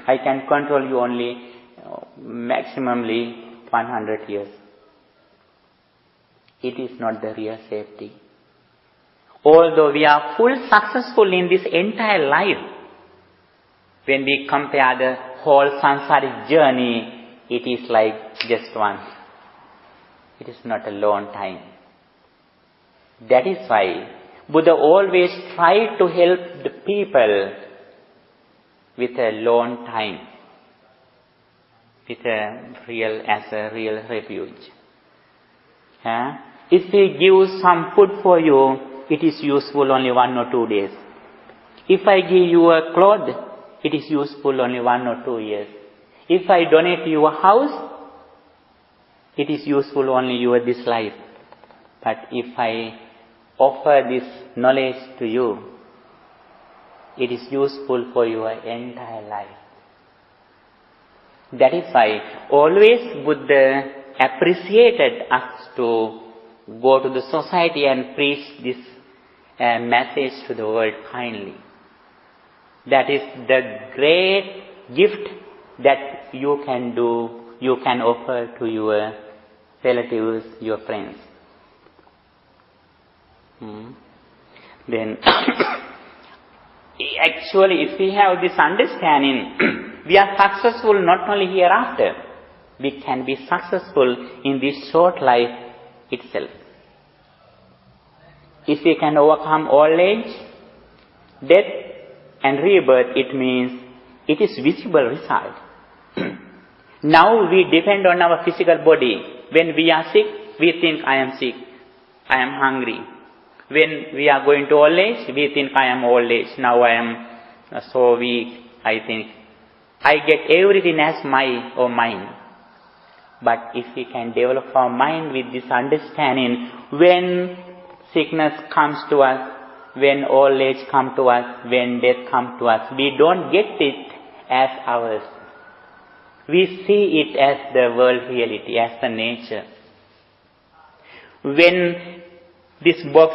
I can control you only maximally 100 years. It is not the real safety. Although we are full successful in this entire life, when we compare the whole samsaric journey, it is like just one. It is not a long time. That is why Buddha always tried to help the people with a long time, with a real refuge. If we give some food for you, it is useful only 1 or 2 days. If I give you a cloth, it is useful only 1 or 2 years. If I donate you a house, it is useful only this life. But if I offer this knowledge to you, it is useful for your entire life. That is why always Buddha appreciated us to go to the society and preach this message to the world kindly. That is the great gift that you can do, you can offer to your relatives, your friends. Then, actually, if we have this understanding, we are successful not only hereafter, we can be successful in this short life itself. If we can overcome old age, death and rebirth, it means it is visible result. Now we depend on our physical body. When we are sick, we think I am sick, I am hungry. When we are going to old age, we think I am old age, now I am so weak, I think. I get everything as my or mine. But if we can develop our mind with this understanding, when sickness comes to us, when old age comes to us, when death comes to us, we don't get it as ours. We see it as the world reality, as the nature. When this box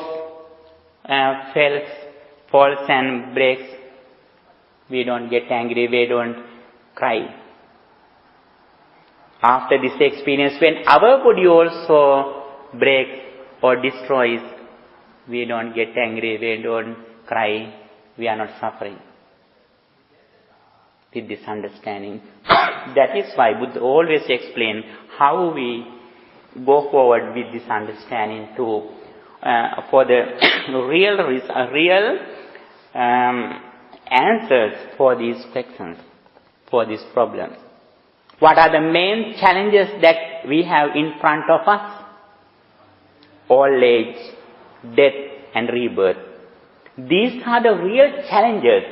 falls and breaks, we don't get angry, we don't cry. After this experience, when our body also breaks or destroys, we don't get angry, we don't cry, we are not suffering. With this understanding. That is why Buddha always explained how we go forward with this understanding to for the real answers for these questions, for these problems. What are the main challenges that we have in front of us? Old age, death and rebirth. These are the real challenges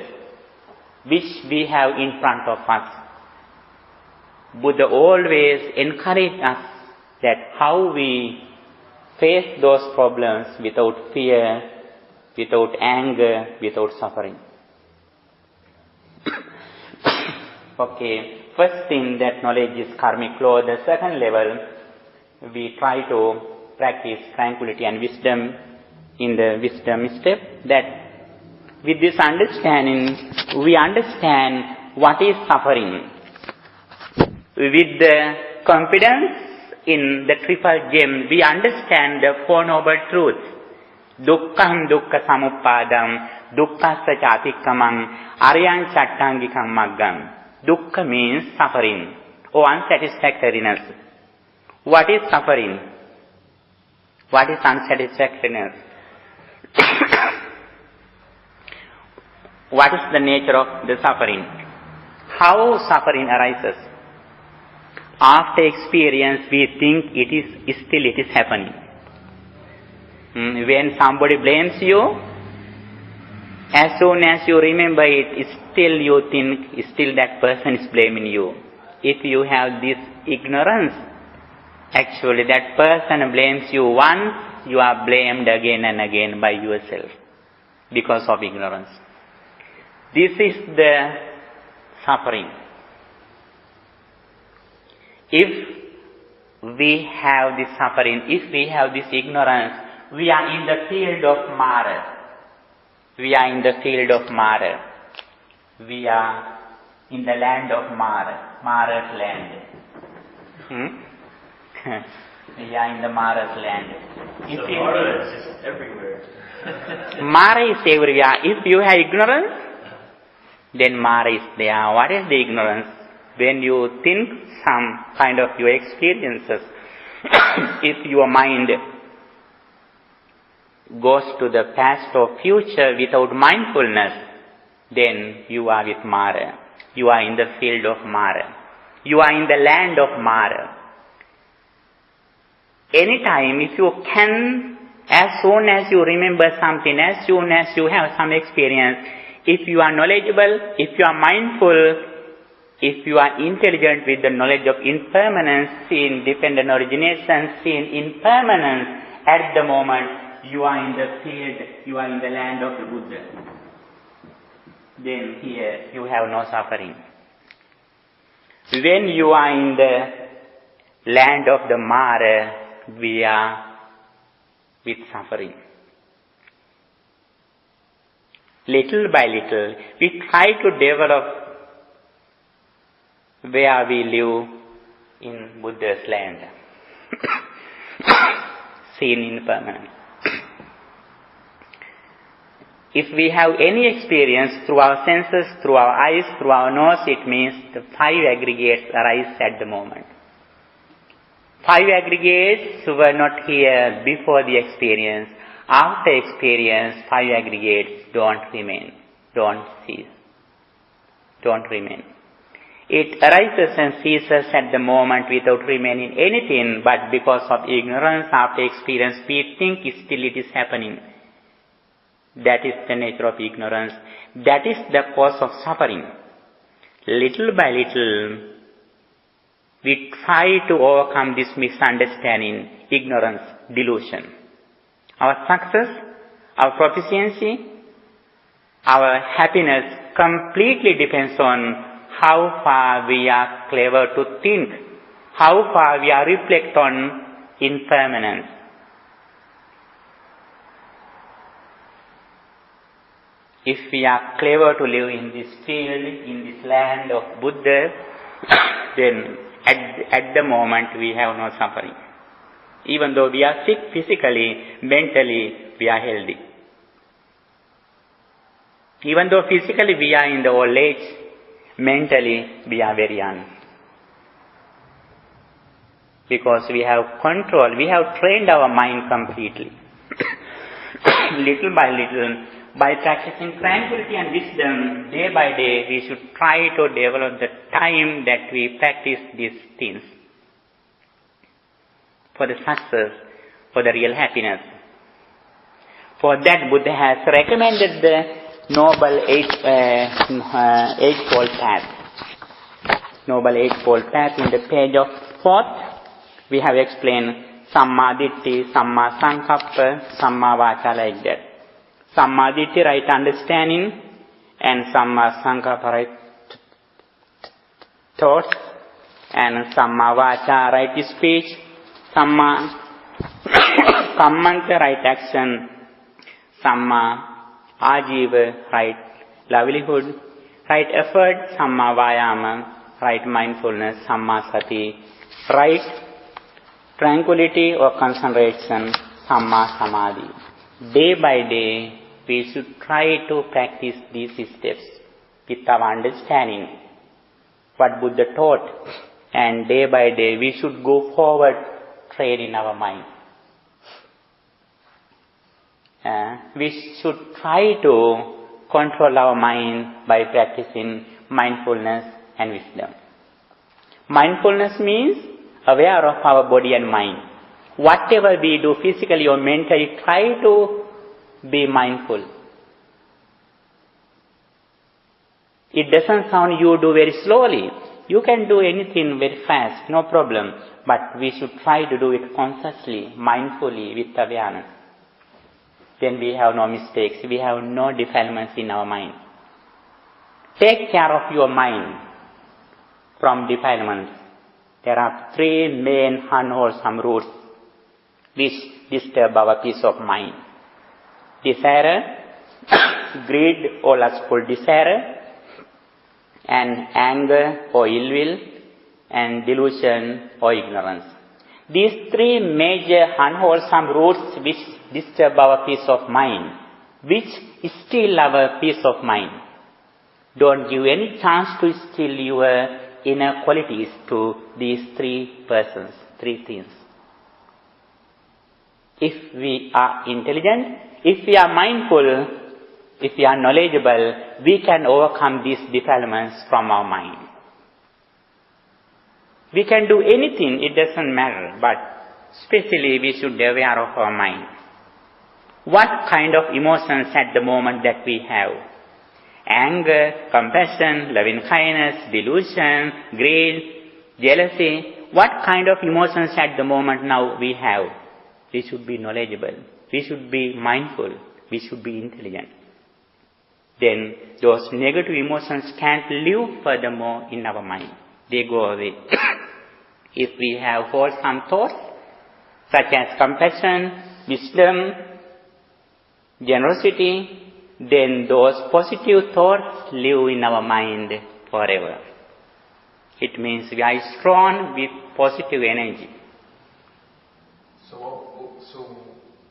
which we have in front of us. Buddha always encouraged us that how we face those problems without fear, without anger, without suffering. Okay. First thing, that knowledge is karmic law. The second level, we try to practice tranquility and wisdom in the wisdom step. That with this understanding, we understand what is suffering. With the confidence in the triple gem, we understand the Four Noble Truths. Dukkham dukkha samuppadam, dukkhassa chatikkamam, aryan chattangikam maggam. Dukkha means suffering or unsatisfactoriness. What is suffering? What is unsatisfactoriness? What is the nature of the suffering? How suffering arises? After experience, we think it is happening. When somebody blames you, as soon as you remember it, still you think still that person is blaming you. If you have this ignorance, actually that person blames you once, you are blamed again and again by yourself because of ignorance. This is the suffering. If we have this suffering, if we have this ignorance, we are in the field of Mara. We are in the field of Mara. We are in the land of Mara, Mara's land. We are in the Mara's land.
So Mara is just everywhere.
Mara is everywhere. If you have ignorance, then Mara is there. What is the ignorance? When you think some kind of your experiences, if your mind goes to the past or future without mindfulness, then you are with Mara. You are in the field of Mara. You are in the land of Mara. Anytime, if you can, as soon as you remember something, as soon as you have some experience, if you are knowledgeable, if you are mindful, if you are intelligent with the knowledge of impermanence, seen dependent origination, seen impermanence, at the moment you are in the field, you are in the land of the Buddha. Then here you have no suffering. When you are in the land of the Mara, we are with suffering. Little by little, we try to develop where we live in Buddha's land. Seen impermanence. If we have any experience through our senses, through our eyes, through our nose, it means the 5 aggregates arise at the moment. 5 aggregates were not here before the experience. After experience, 5 aggregates don't remain, don't cease, don't remain. It arises and ceases at the moment without remaining anything, but because of ignorance, after experience, we think still it is happening. That is the nature of ignorance. That is the cause of suffering. Little by little, we try to overcome this misunderstanding, ignorance, delusion. Our success, our proficiency, our happiness completely depends on how far we are clever to think, how far we are reflect on impermanence. If we are clever to live in this field, in this land of Buddha, then at the moment we have no suffering. Even though we are sick physically, mentally we are healthy. Even though physically we are in the old age, mentally we are very young. Because we have control, we have trained our mind completely. Little by little, by practicing tranquility and wisdom, day by day, we should try to develop the time that we practice these things for the success, for the real happiness. For that, Buddha has recommended the Noble Eightfold Path. Noble Eightfold Path in the page of 4th, we have explained Samma Ditti, Samma Sankappa, Samma Vaca like that. Samma Ditti, right understanding, and Samma Sankappa, right thoughts, and Samma Vaca, right speech, Samma Kammanka, right action, Samma Ajiva, right livelihood, right effort, Samma Vayama, right mindfulness, Samma Sati, right tranquility or concentration, Samma Samadhi. day by day, we should try to practice these steps with our understanding what Buddha taught. And day by day, we should go forward, train in our mind. We should try to control our mind by practicing mindfulness and wisdom. Mindfulness means aware of our body and mind. Whatever we do physically or mentally, try to be mindful. It doesn't sound you do very slowly. You can do anything very fast, no problem. But we should try to do it consciously, mindfully, with awareness. Then we have no mistakes, we have no defilements in our mind. Take care of your mind from defilements. There are three main unwholesome roots which disturb our peace of mind. Desire, greed or lustful desire, and anger or ill will, and delusion or ignorance. These three major unwholesome roots which disturb our peace of mind, which steal our peace of mind. Don't give any chance to steal your inner qualities to these three persons, three things. If we are intelligent, if we are mindful, if we are knowledgeable, we can overcome these defilements from our mind. We can do anything, it doesn't matter, but especially we should be aware of our mind. What kind of emotions at the moment that we have? Anger, compassion, loving kindness, delusion, greed, jealousy. What kind of emotions at the moment now we have? We should be knowledgeable. We should be mindful. We should be intelligent. Then those negative emotions can't live furthermore in our mind. They go away. If we have wholesome thoughts, such as compassion, wisdom, generosity, then those positive thoughts live in our mind forever. It means we are strong with positive energy.
So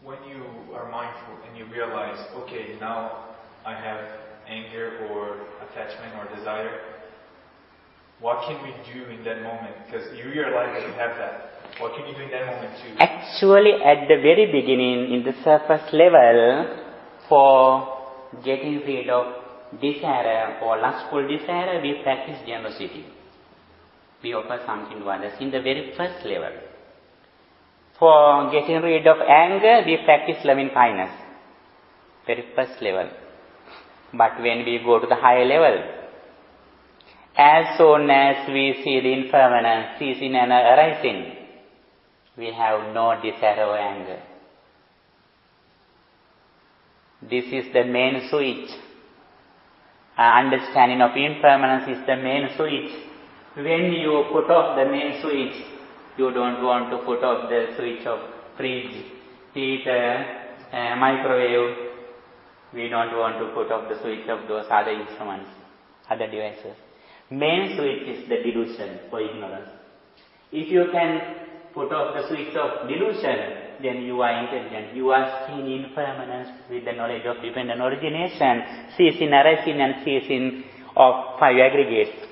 when you are mindful and you realize, okay, now I have anger or attachment or desire, what can we do in that moment? Because you realize that you have that. What can you do in that moment too?
Actually, at the very beginning, in the surface level, for getting rid of desire or lustful desire, we practice generosity. We offer something to others in the very first level. For getting rid of anger, we practice loving kindness. Very first level. But when we go to the higher level, as soon as we see the impermanence ceasing and arising, we have no desire or anger. This is the main switch. Understanding of impermanence is the main switch. When you put off the main switch, you don't want to put off the switch of fridge, heater, microwave. We don't want to put off the switch of those other instruments, other devices. Main switch is the delusion or ignorance. If you can put off the switch of delusion, then you are intelligent. You are seeing impermanence with the knowledge of dependent origination, ceasing, arising and ceasing of five aggregates.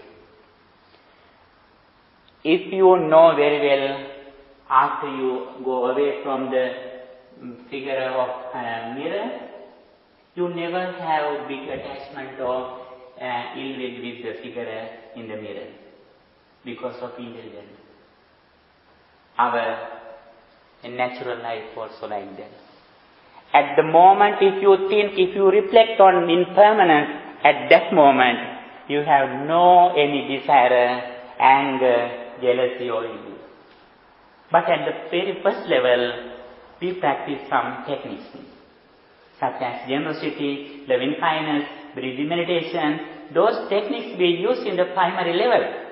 If you know very well, after you go away from the figure of mirror, you never have big attachment or ill will with the figure in the mirror because of intelligence. Our natural life also like that. At the moment, if you think, if you reflect on impermanence, at that moment, you have no any desire, anger, jealousy or ill. But at the very first level, we practice some techniques, such as generosity, loving kindness, breathing meditation. Those techniques we use in the primary level.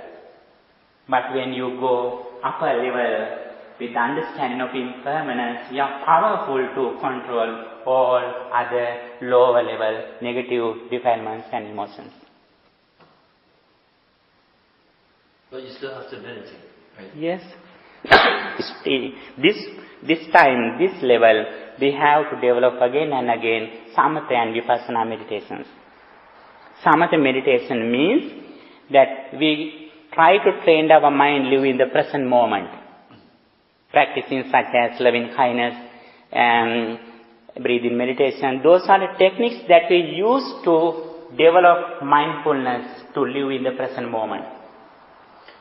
But when you go upper level, with the understanding of impermanence, you are powerful to control all other lower level negative defilements and emotions.
But you still have to meditate, right?
Yes. This time, this level, we have to develop again and again samatha and vipassana meditations. Samatha meditation means that we try to train our mind live in the present moment. Practicing such as loving kindness and breathing meditation. Those are the techniques that we use to develop mindfulness to live in the present moment.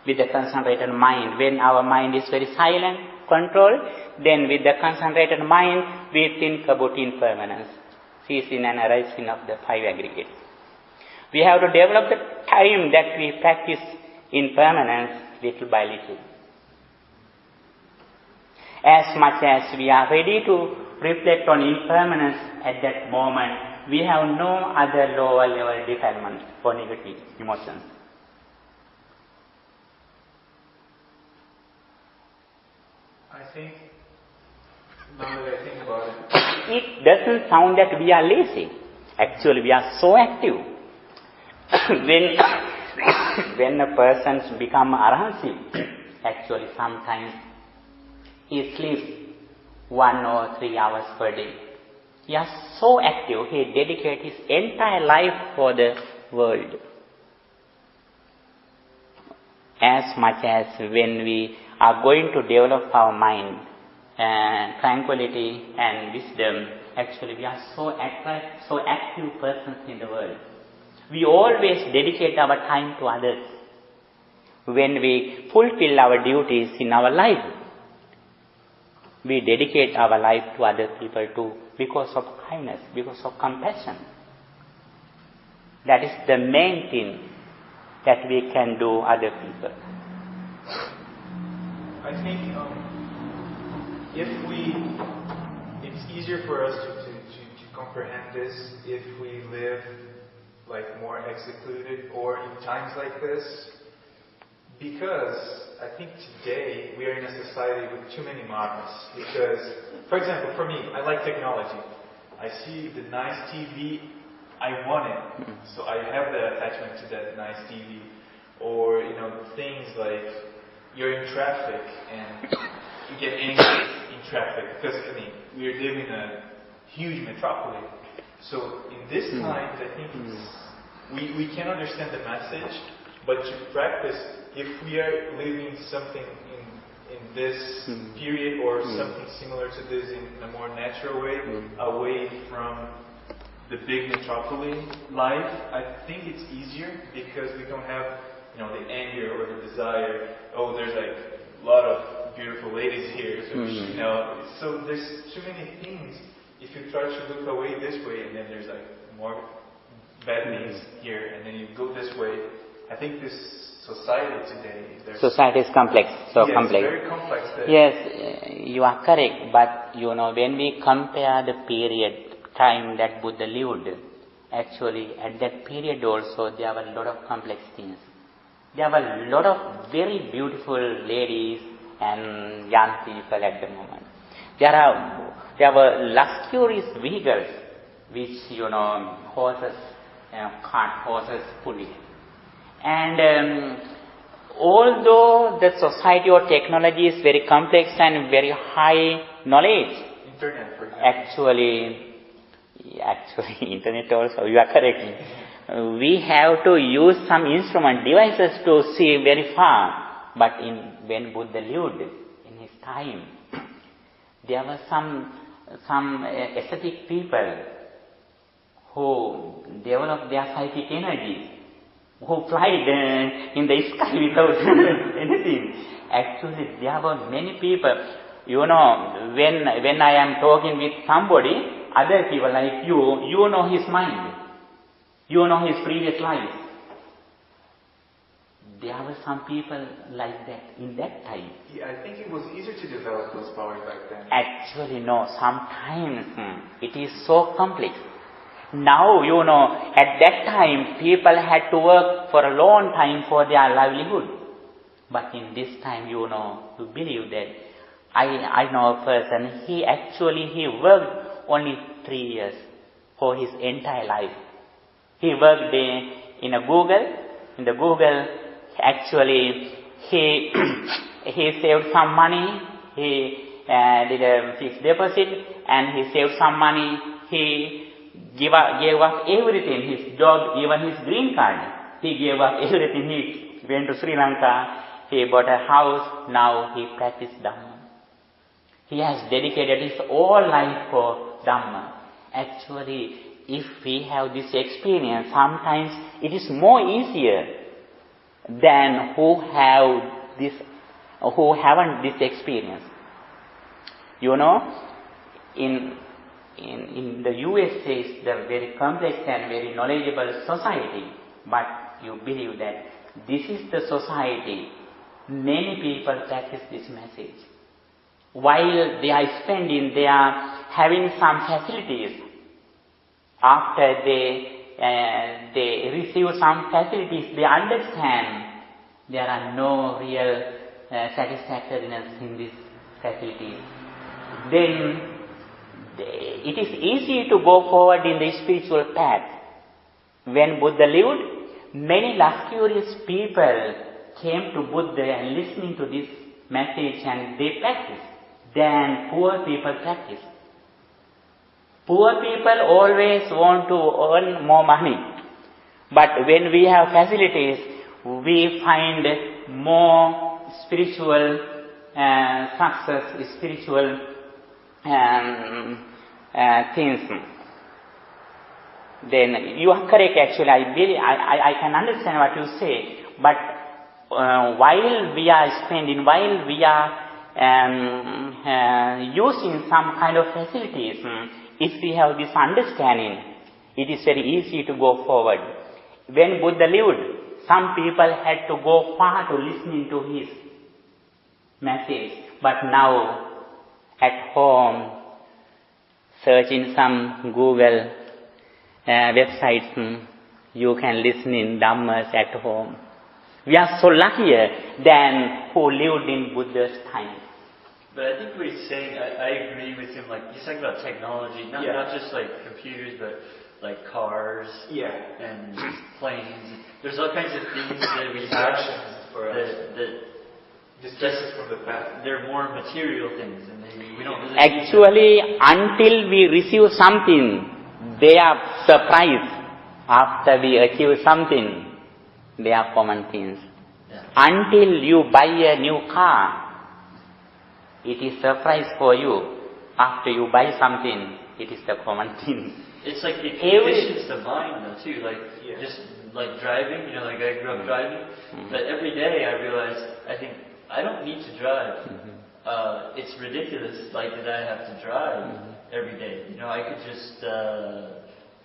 With the concentrated mind, when our mind is very silent, controlled, then with the concentrated mind, we think about impermanence, ceasing and arising of the five aggregates. We have to develop the time that we practice impermanence little by little. As much as we are ready to reflect on impermanence at that moment, we have no other lower level defilement for negative emotions.
I think, now that I think about it,
it doesn't sound that we are lazy. Actually, we are so active. when a person becomes arahant, actually sometimes he sleeps 1 or 3 hours per day. He is so active, he dedicates his entire life for the world. As much as when we are going to develop our mind, tranquility and wisdom, actually we are so active persons in the world. We always dedicate our time to others. When we fulfill our duties in our life, we dedicate our life to other people too, because of kindness, because of compassion. That is the main thing that we can do other people.
I think it's easier for us to comprehend this if we live like more excluded or in times like this, because I think today we are in a society with too many models. Because, for example, for me, I like technology. I see the nice TV, I want it, so I have the attachment to that nice TV. Or, things like you're in traffic and you get angry in traffic because, we are living in a huge metropolis. So in this times, I think we can understand the message, but to practice, if we are living something in this period or something similar to this in a more natural way, away from the big metropolis life, I think it's easier because we don't have the anger or the desire. Oh, there's like a lot of beautiful ladies here, so so there's too many things. If you try to look away this way, and then there's like more bad things here, and then you go this way. I think this society today,
society is complex, complex.
It's very complex.
Yes, you are correct. But when we compare the time that Buddha lived, actually at that period also there were a lot of complex things. There were a lot of very beautiful ladies and young people at the moment. There were luxurious vehicles which, horses, cart horses pulling. And although the society or technology is very complex and very high knowledge,
Internet, for example.
Actually, Internet also, you are correct. We have to use some instrument, devices to see very far. But when Buddha lived, in his time, there were some ascetic people who developed their psychic energies, who flied in the sky without anything. Actually, there were many people. When I am talking with somebody, other people like you know his mind. You know his previous life. There were some people like that in that time.
Yeah, I think it was easier to develop those powers back then.
Actually, no. Sometimes it is so complex. Now, at that time, people had to work for a long time for their livelihood. But in this time, you believe that. I know a person, he worked only 3 years for his entire life. He worked in the Google, actually, he he saved some money, he did a fixed deposit, and he saved some money, he gave up everything, his job, even his green card. He gave up everything. He went to Sri Lanka, he bought a house, now he practiced Dhamma. He has dedicated his whole life for Dhamma. Actually, if we have this experience, sometimes it is more easier than who haven't this experience. You know, in the USA, it's a very complex and very knowledgeable society, but you believe that this is the society. Many people practice this message. While they are having some facilities, after they receive some facilities, they understand there are no real satisfactoriness in these facilities. Then it is easy to go forward in the spiritual path. When Buddha lived, many luxurious people came to Buddha and listening to this message and they practiced. Then poor people practice. Poor people always want to earn more money. But when we have facilities, we find more spiritual success, spiritual things. Then you are correct actually. I can understand what you say. But while we are using some kind of facilities, if we have this understanding, it is very easy to go forward. When Buddha lived, some people had to go far to listening to his message. But now, at home, searching some Google websites, you can listen in Dhammas at home. We are so luckier than who lived in Buddha's time.
But I think what he's saying, I agree with him. Like he's talking about technology, not just like computers, but like cars and planes. There's all kinds of things that we have that
distractions from the path.
They're more material things, and we don't really.
Actually, until we receive something, they are surprised. After we achieve something, they are common things. Yeah. Until you buy a new car, it is surprise for you. After you buy something, it is the common thing.
It's like it conditions the mind though too. Like just like driving, you know, like I grew up driving. But every day I realize I think I don't need to drive. It's ridiculous like that I have to drive every day. You know, I could just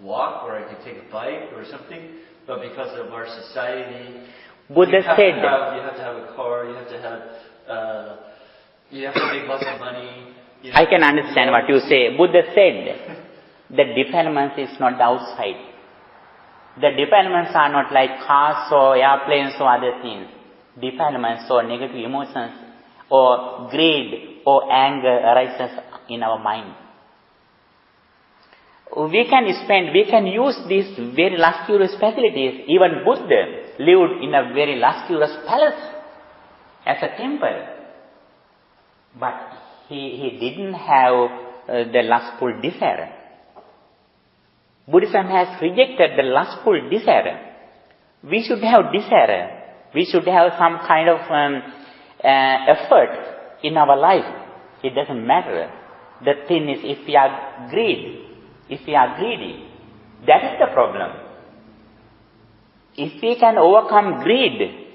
walk or I could take a bike or something. But because of our society,
Buddha said
you have to have a car, you have to have you have to make lots of money. You know,
I can understand what you say. Buddha said the defilements is not the outside. The defilements are not like cars or airplanes or other things. Defilements or negative emotions or greed or anger arises in our mind. We can use these very luxurious facilities. Even Buddha lived in a very luxurious palace as a temple. But he didn't have the lustful desire. Buddhism has rejected the lustful desire. We should have desire. We should have some kind of effort in our life. It doesn't matter. The thing is, if we are greedy, that is the problem. If we can overcome greed,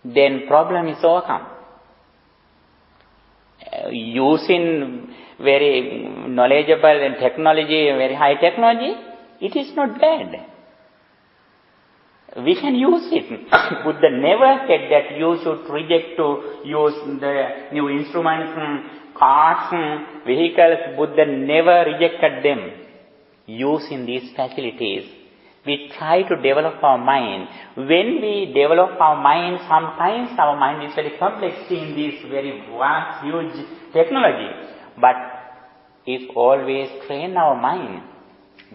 then problem is overcome. Using very knowledgeable and technology, very high technology, it is not bad. We can use it. Buddha never said that you should reject to use the new instruments, cars, vehicles. Buddha never rejected them. Using these facilities, we try to develop our mind. When we develop our mind, sometimes our mind is very complex in this very vast, huge technology. But if always train our mind,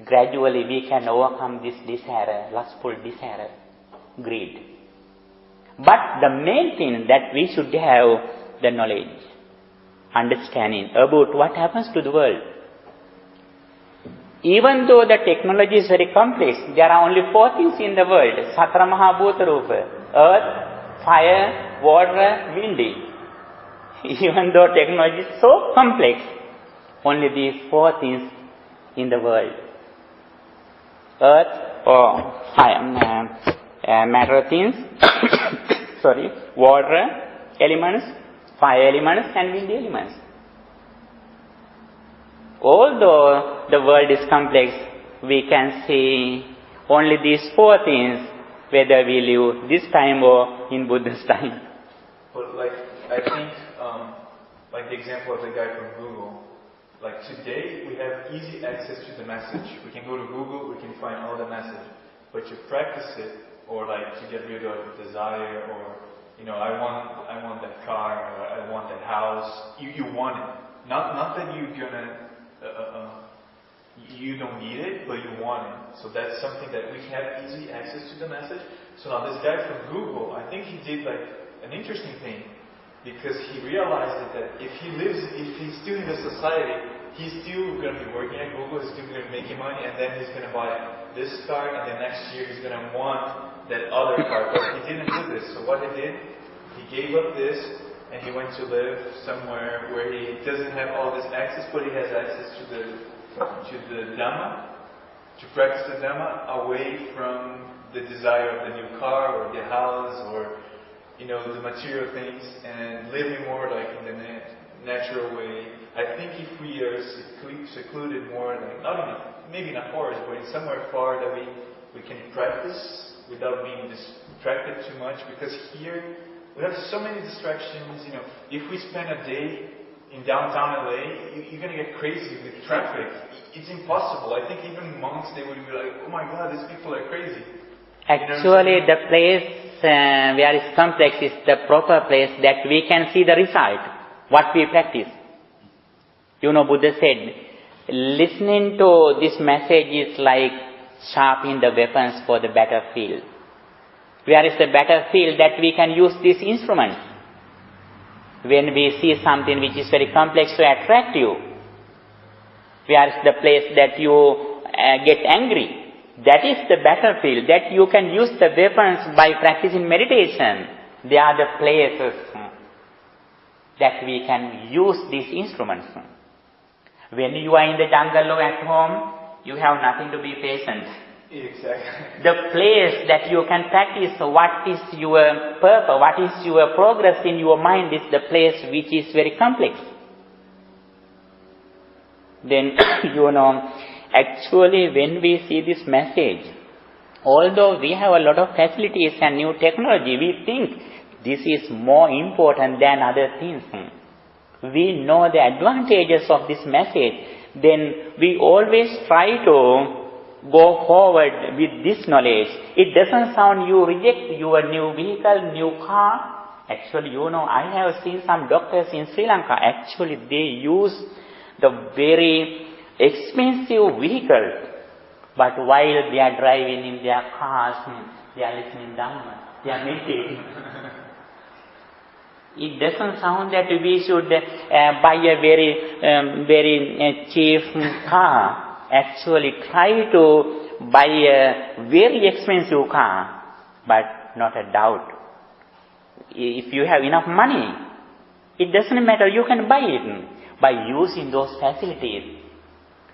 gradually we can overcome this desire, lustful desire, greed. But the main thing that we should have the knowledge, understanding about what happens to the world. Even though the technology is very complex, there are only 4 things in the world. Satara Mahabhuta Rupa. Earth, fire, water, wind. Even though technology is so complex, only these 4 things in the world. Earth or fire, matter things, water elements, fire elements and wind elements. Although the world is complex, we can see only these 4 things, whether we live this time or in Buddha's time.
But I think, like the example of the guy from Google, like today we have easy access to the message. We can go to Google, we can find all the message. But to practice it, or to get rid of desire, or I want that car, or I want that house. You want it. Not that you're gonna. You don't need it, but you want it. So that's something that we have easy access to the message. So now this guy from Google, I think he did an interesting thing, because he realized that if he's still in the society, he's still going to be working at Google, he's still going to be making money, and then he's going to buy this car, and then next year he's going to want that other car. But he didn't do this. So what he did, he gave up this, and he went to live somewhere where he doesn't have all this access, but he has access to the Dhamma, to practice the Dhamma away from the desire of the new car or the house or the material things, and living more in the natural way. I think if we are secluded more, maybe in a forest, but in somewhere far that we can practice without being distracted too much, because here we have so many distractions. If we spend a day in downtown LA, you're going to get crazy with traffic. It's impossible. I think even monks, they would be like, oh my God, these people are crazy.
Actually, the place where it's complex is the proper place that we can see the result, what we practice. Buddha said, listening to this message is like sharpening the weapons for the battlefield. Where is the battlefield that we can use this instrument? When we see something which is very complex to attract you, where is the place that you get angry? That is the battlefield that you can use the weapons by practicing meditation. They are the places that we can use these instruments. When you are in the jungle or at home, you have nothing to be patient.
Exactly.
The place that you can practice what is your purpose, what is your progress in your mind is the place which is very complex. Then, actually when we see this message, although we have a lot of facilities and new technology, we think this is more important than other things. We know the advantages of this message, then we always try to go forward with this knowledge. It doesn't sound you reject your new vehicle, new car. Actually, I have seen some doctors in Sri Lanka, actually they use the very expensive vehicle, but while they are driving in their cars, they are listening Dhamma, they are meditating. It doesn't sound that we should buy a very cheap car. Actually, try to buy a very expensive car, but not a doubt. If you have enough money, it doesn't matter, you can buy it. By using those facilities,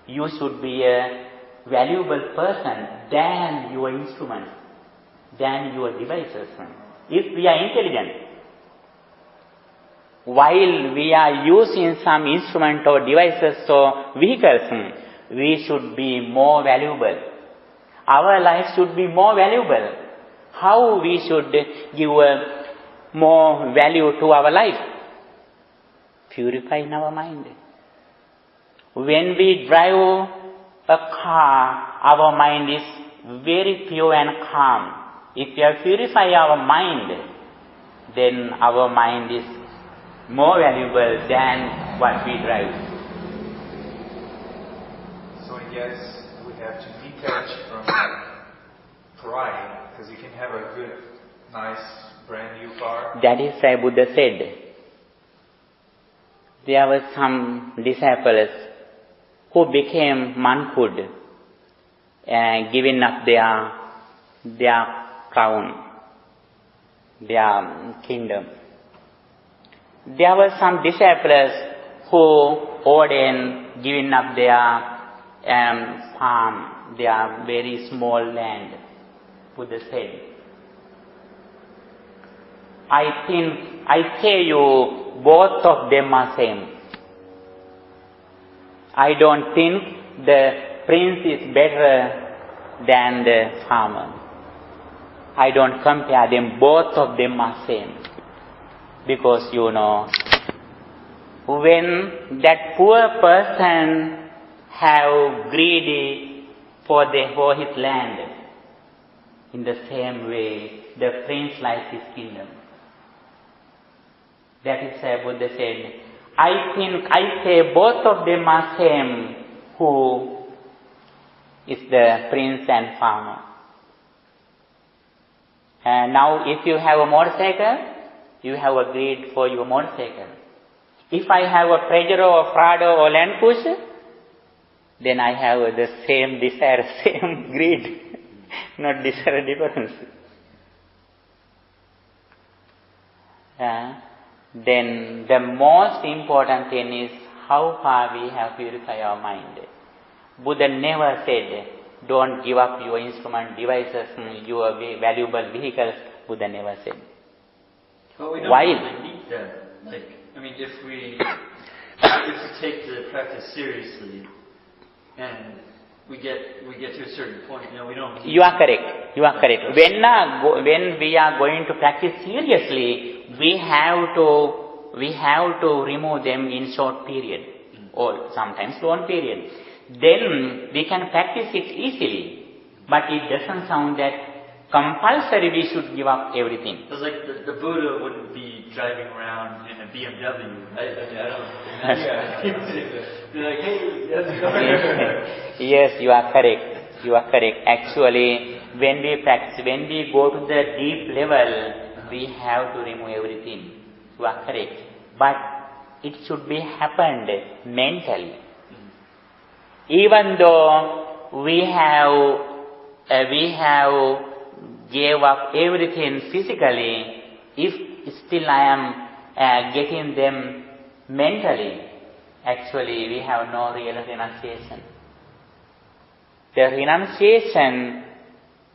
you should be a valuable person than your instruments, than your devices. If we are intelligent, while we are using some instrument or devices or vehicles, we should be more valuable. Our life should be more valuable. How we should give more value to our life? Purifying our mind. When we drive a car, our mind is very pure and calm. If we purify our mind, then our mind is more valuable than what we drive.
So I guess we have to detach from pride, because you can have a good nice brand new car.
That is why Buddha said, there were some disciples who became monkhood, giving up their crown, their kingdom. There were some disciples who ordained giving up their farm, their very small land. Buddha said, I tell you, both of them are same. I don't think the prince is better than the farmer. I don't compare them, both of them are same. Because when that poor person have greedy for his land, in the same way, the prince likes his kingdom. That is why Buddha said, I say both of them are same, who is the prince and farmer. And now if you have a motorcycle, you have a greed for your motorcycle. If I have a Pajero or Prado or Land Cruiser, then I have the same desire, same greed, not desire difference. Then the most important thing is how far we have purified our mind. Buddha never said, don't give up your instrument, devices, your valuable vehicles. Buddha never said.
But we don't
Why?
really need that. If we take the practice seriously, and we get to a certain point, we don't.
You are correct. You are correct. When we are going to practice seriously, we have to remove them in short period, or sometimes long period. Then we can practice it easily. But it doesn't sound that compulsory we should give up everything.
It's like the Buddha wouldn't be driving around in a BMW. I don't imagine. Be like, hey, you have to come here.
Yes, you are correct. You are correct. Actually, when we practice, when we go to the deep level, we have to remove everything. You are correct. But it should be happened mentally. Even though we have gave up everything physically, if still I am getting them mentally, actually we have no real renunciation. The renunciation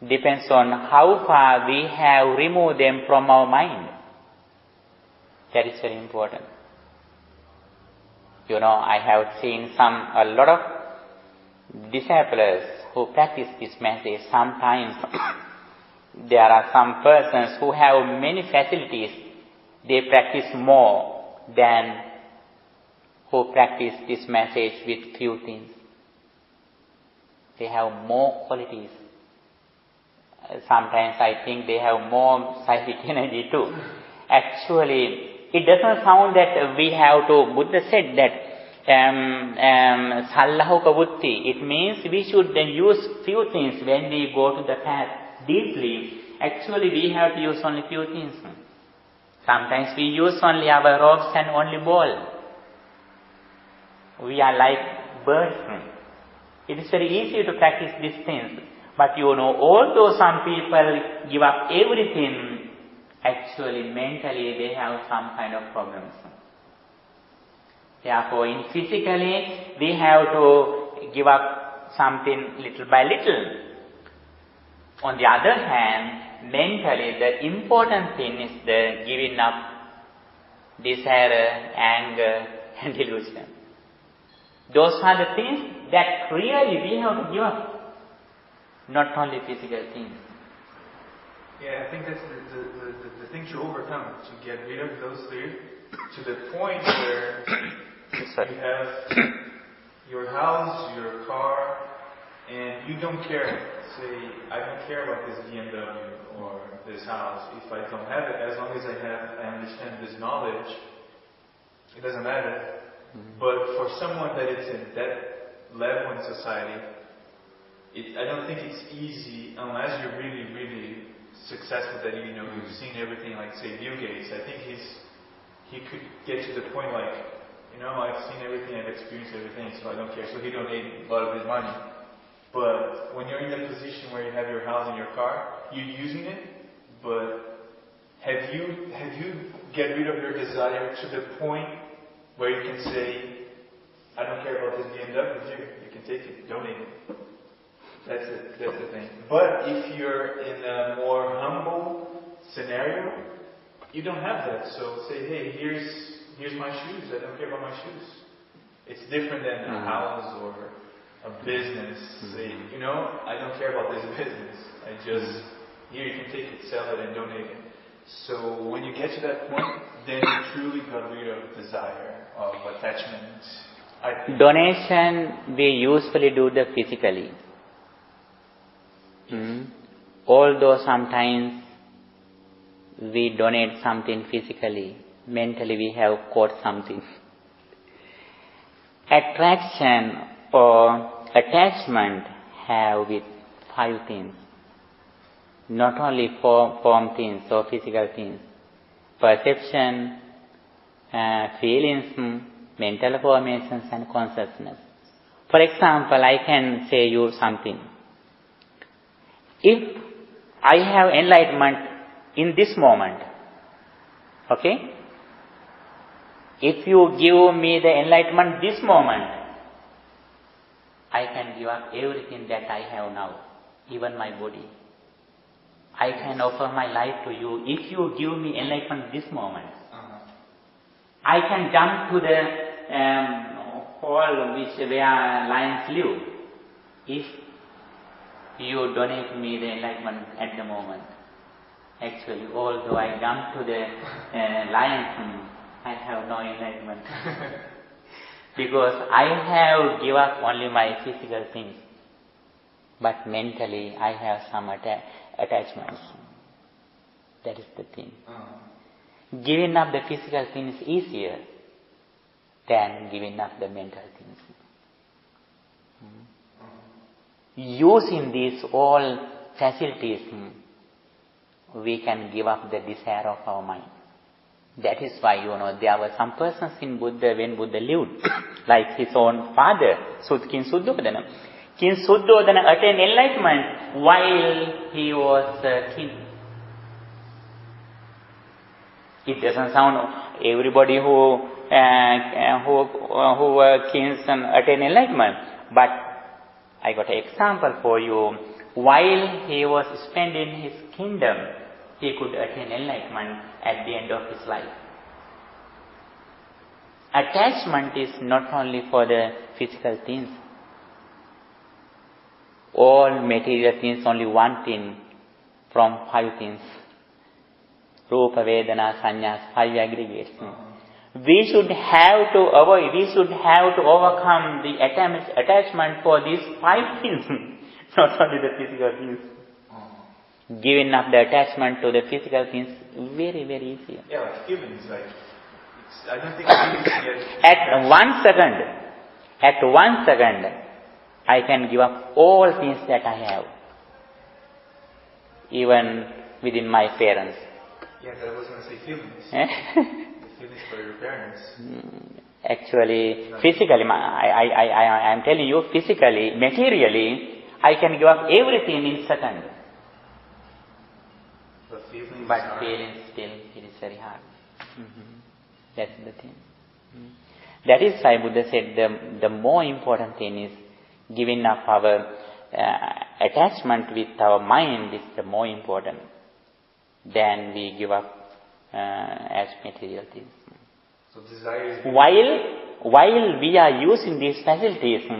depends on how far we have removed them from our mind. That is very important. I have seen a lot of disciples who practice this message. Sometimes there are some persons who have many facilities. They practice more than who practice this message with few things. They have more qualities. Sometimes I think they have more psychic energy too. Actually, it doesn't sound that we have to, Buddha said that sallahuka buddhi. It means we should then use few things when we go to the path deeply. Actually, we have to use only few things. Sometimes we use only our robes and only ball. We are like birds. It is very easy to practice these things. But although some people give up everything, actually mentally they have some kind of problems. Therefore, physically we have to give up something little by little. On the other hand, mentally the important thing is the giving up desire, anger and delusion. Those are the things that really we have to give up, not only physical things.
Yeah, I think that's the thing to overcome, to get rid of those three, to the point where you have your house, your car, and you don't care. Say, I don't care about this BMW or this house. If I don't have it, as long as I understand this knowledge, it doesn't matter. But for someone that is in that level in society, I don't think it's easy unless you're really, really successful that you've seen everything, like say Bill Gates. I think he could get to the point like, I've seen everything, I've experienced everything, so I don't care. So he donated a lot of his money. But when you're in a position where you have your house and your car, you're using it, but have you get rid of your desire to the point where you can say, I don't care about this BMW, you can take it, donate it. That's the thing. But if you're in a more humble scenario, you don't have that. So say, hey, here's my shoes. I don't care about my shoes. It's different than a house or a business. Say, I don't care about this business. Here you can take it, sell it, and donate it. So when you get to that point, then you truly got rid of desire, of attachment.
Donation, we usually do the physically. Although sometimes we donate something physically, mentally we have caught something. Attraction or attachment have with 5 things. Not only form things or physical things. Perception, feelings, mental formations and consciousness. For example, I can say you something. If I have enlightenment in this moment, okay? If you give me the enlightenment this moment, I can give up everything that I have now, even my body. I can offer my life to you. If you give me enlightenment this moment, I can jump to the hole where lions live. If you donate me the enlightenment at the moment. Actually, although I jump to the lions, I have no enlightenment. Because I have given up only my physical things. But mentally, I have some attachments. That is the thing. Giving up the physical things is easier than giving up the mental things. Using these all facilities, we can give up the desire of our mind. That is why, there were some persons in Buddha, when Buddha lived, like his own father, King Suddhodana. King Suddhodana attained enlightenment while he was king. It doesn't sound everybody who were kings and attained enlightenment, but I got an example for you. While he was spending his kingdom, he could attain enlightenment at the end of his life. Attachment is not only for the physical things. All material things, only one thing from 5 things. Rupa, Vedana, Sannyas, 5 aggregates. We should have to avoid, we should have to overcome the attachment for these 5 things, not only the physical things. Giving up the attachment to the physical things, very, very easy.
Yeah, like feelings, I don't think feelings yet.
At 1 second, I can give up all things that I have, even within my parents.
Yes, I was going to say feelings. Feelings for your parents.
Actually, physically, I am telling you, physically, materially, I can give up everything in second. But feelings still, it is very hard. That's the thing. That is why Buddha said the more important thing is giving up our attachment with our mind is the more important than we give up as material things.
So desire is
while we are using these facilities,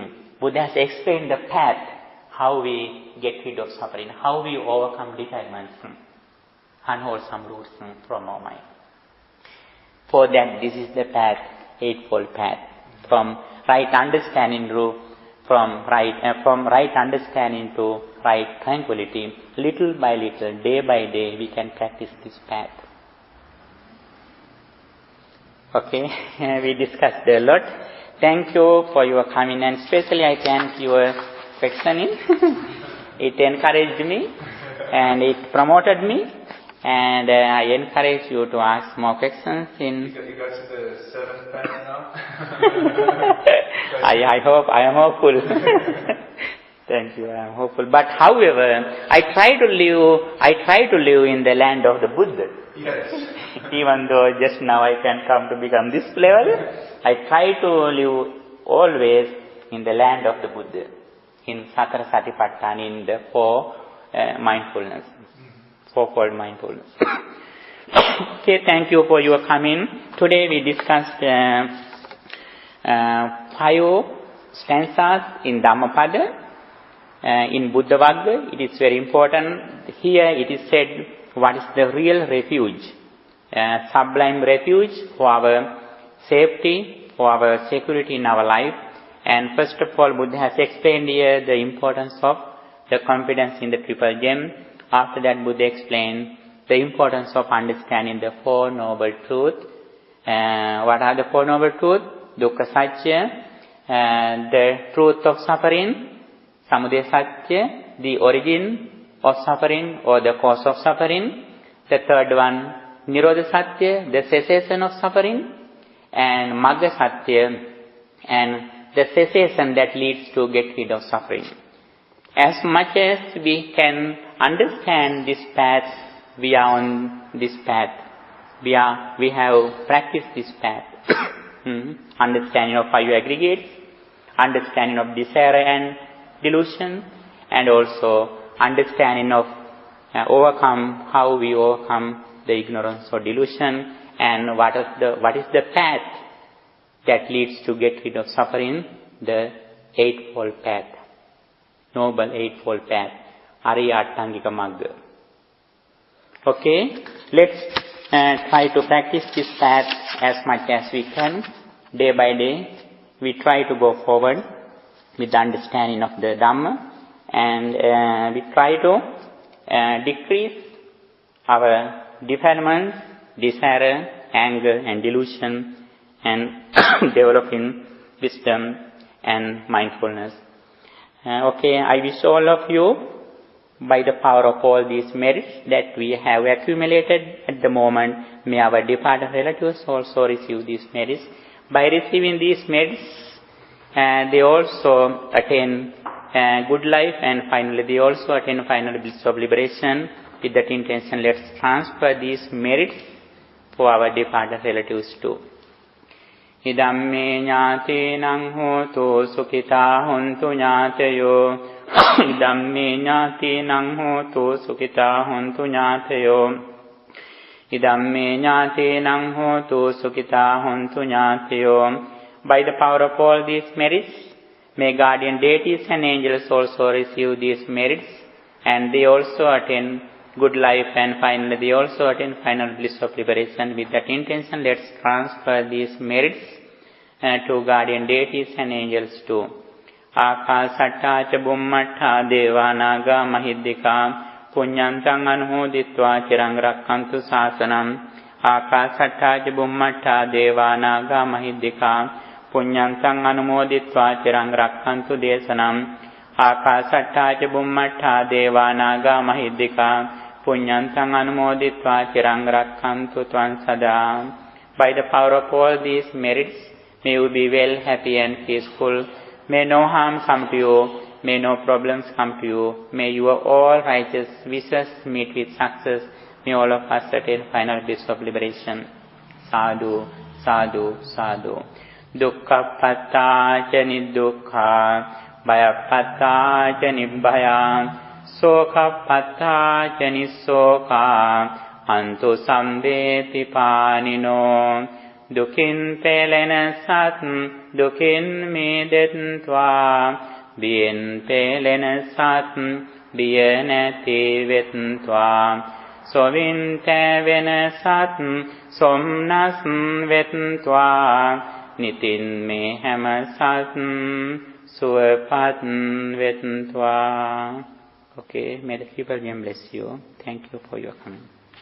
Buddha has explained the path, how we get rid of suffering, how we overcome defilements, unwholesome roots from our mind. For that, this is the path, eightfold path, from right understanding from right understanding to right tranquility. Little by little, day by day, we can practice this path. Okay, we discussed a lot. Thank you for your coming, and especially I thank your questioning. It encouraged me, and it promoted me, and I encourage you to ask more questions in...
You got to the 7th panel now?
I hope, I am hopeful. Thank you, I am hopeful. But however, I try to live in the land of the Buddha.
Yes.
Even though just now I can come to become this level, I try to live always in the land of the Buddha, in Satara Satipatthana, in the four mindfulness, fourfold mindfulness. Okay, thank you for your coming. Today we discussed 5 stanzas in Dhammapada. In Buddha Vagga, it is very important. Here it is said what is the real refuge, sublime refuge for our safety, for our security in our life. And first of all, Buddha has explained here the importance of the confidence in the Triple Gem. After that, Buddha explained the importance of understanding the Four Noble Truths. What are the Four Noble Truths? Dukkha Satya, the truth of suffering. Samudaya Satya, the origin of suffering or the cause of suffering. The third one, Nirodha Satya, the cessation of suffering. And Magga Satya, and the cessation that leads to get rid of suffering. As much as we can understand this path, we are on this path. We have practiced this path. Understanding of 5 aggregates, understanding of desire and delusion, and also understanding of how we overcome the ignorance or delusion, and what is the path that leads to get rid of suffering, the Eightfold Path, Noble Eightfold Path, Ariyatangika Magga. Okay, let's try to practice this path as much as we can. Day by day, we try to go forward with the understanding of the Dhamma, and we try to decrease our defilements, desire, anger and delusion, and developing wisdom and mindfulness. Okay, I wish all of you, by the power of all these merits that we have accumulated at the moment, may our departed relatives also receive these merits. By receiving these merits, they also attain good life, and finally they also attain final bliss of liberation. With that intention, let's transfer these merits for our departed relatives too. Idamme ñātīnaṃ hotu sukitā hontu ñātayo. Idamme ñātīnaṃ hotu sukitā hontu ñātayo. Idamme ñātīnaṃ hotu sukitā hontu ñātayo. By the power of all these merits, may guardian deities and angels also receive these merits, and they also attain good life, and finally they also attain final bliss of liberation. With that intention, let's transfer these merits to guardian deities and angels too. Ākāsattā ca bummattā devānāgā mahiddhikā puññantaṃ anuhodittvā ciraṃ rakkhantu sāsanam. Ākāsattā ca bummattā devānāgā mahiddhikā puññantaṃ anumoditvā ciraṃ rakkhantu desanam. Ākāsattā ca bummattā devānāgā mahiddhikā puññantaṃ anumoditvā ciraṃ rakkhantu tvaṃ sadā. By the power of all these merits, may you be well, happy and peaceful. May no harm come to you. May no problems come to you. May your all righteous wishes meet with success. May all of us attain final bliss of liberation. Sadhu, sadhu, sadhu. Dukkhappatā ca niddukkha, bhayappatā ca nibbhaya, sokhappatā ca nissokha, antu samveti pānino. Dukin pelena sat, dukin midettva, bien pelena sat, bien eti vettva. Sovinte vena sat, somnas vettva, nitin me hama sat, suvapat vettva. Okay, may the people bless you. Thank you for your coming.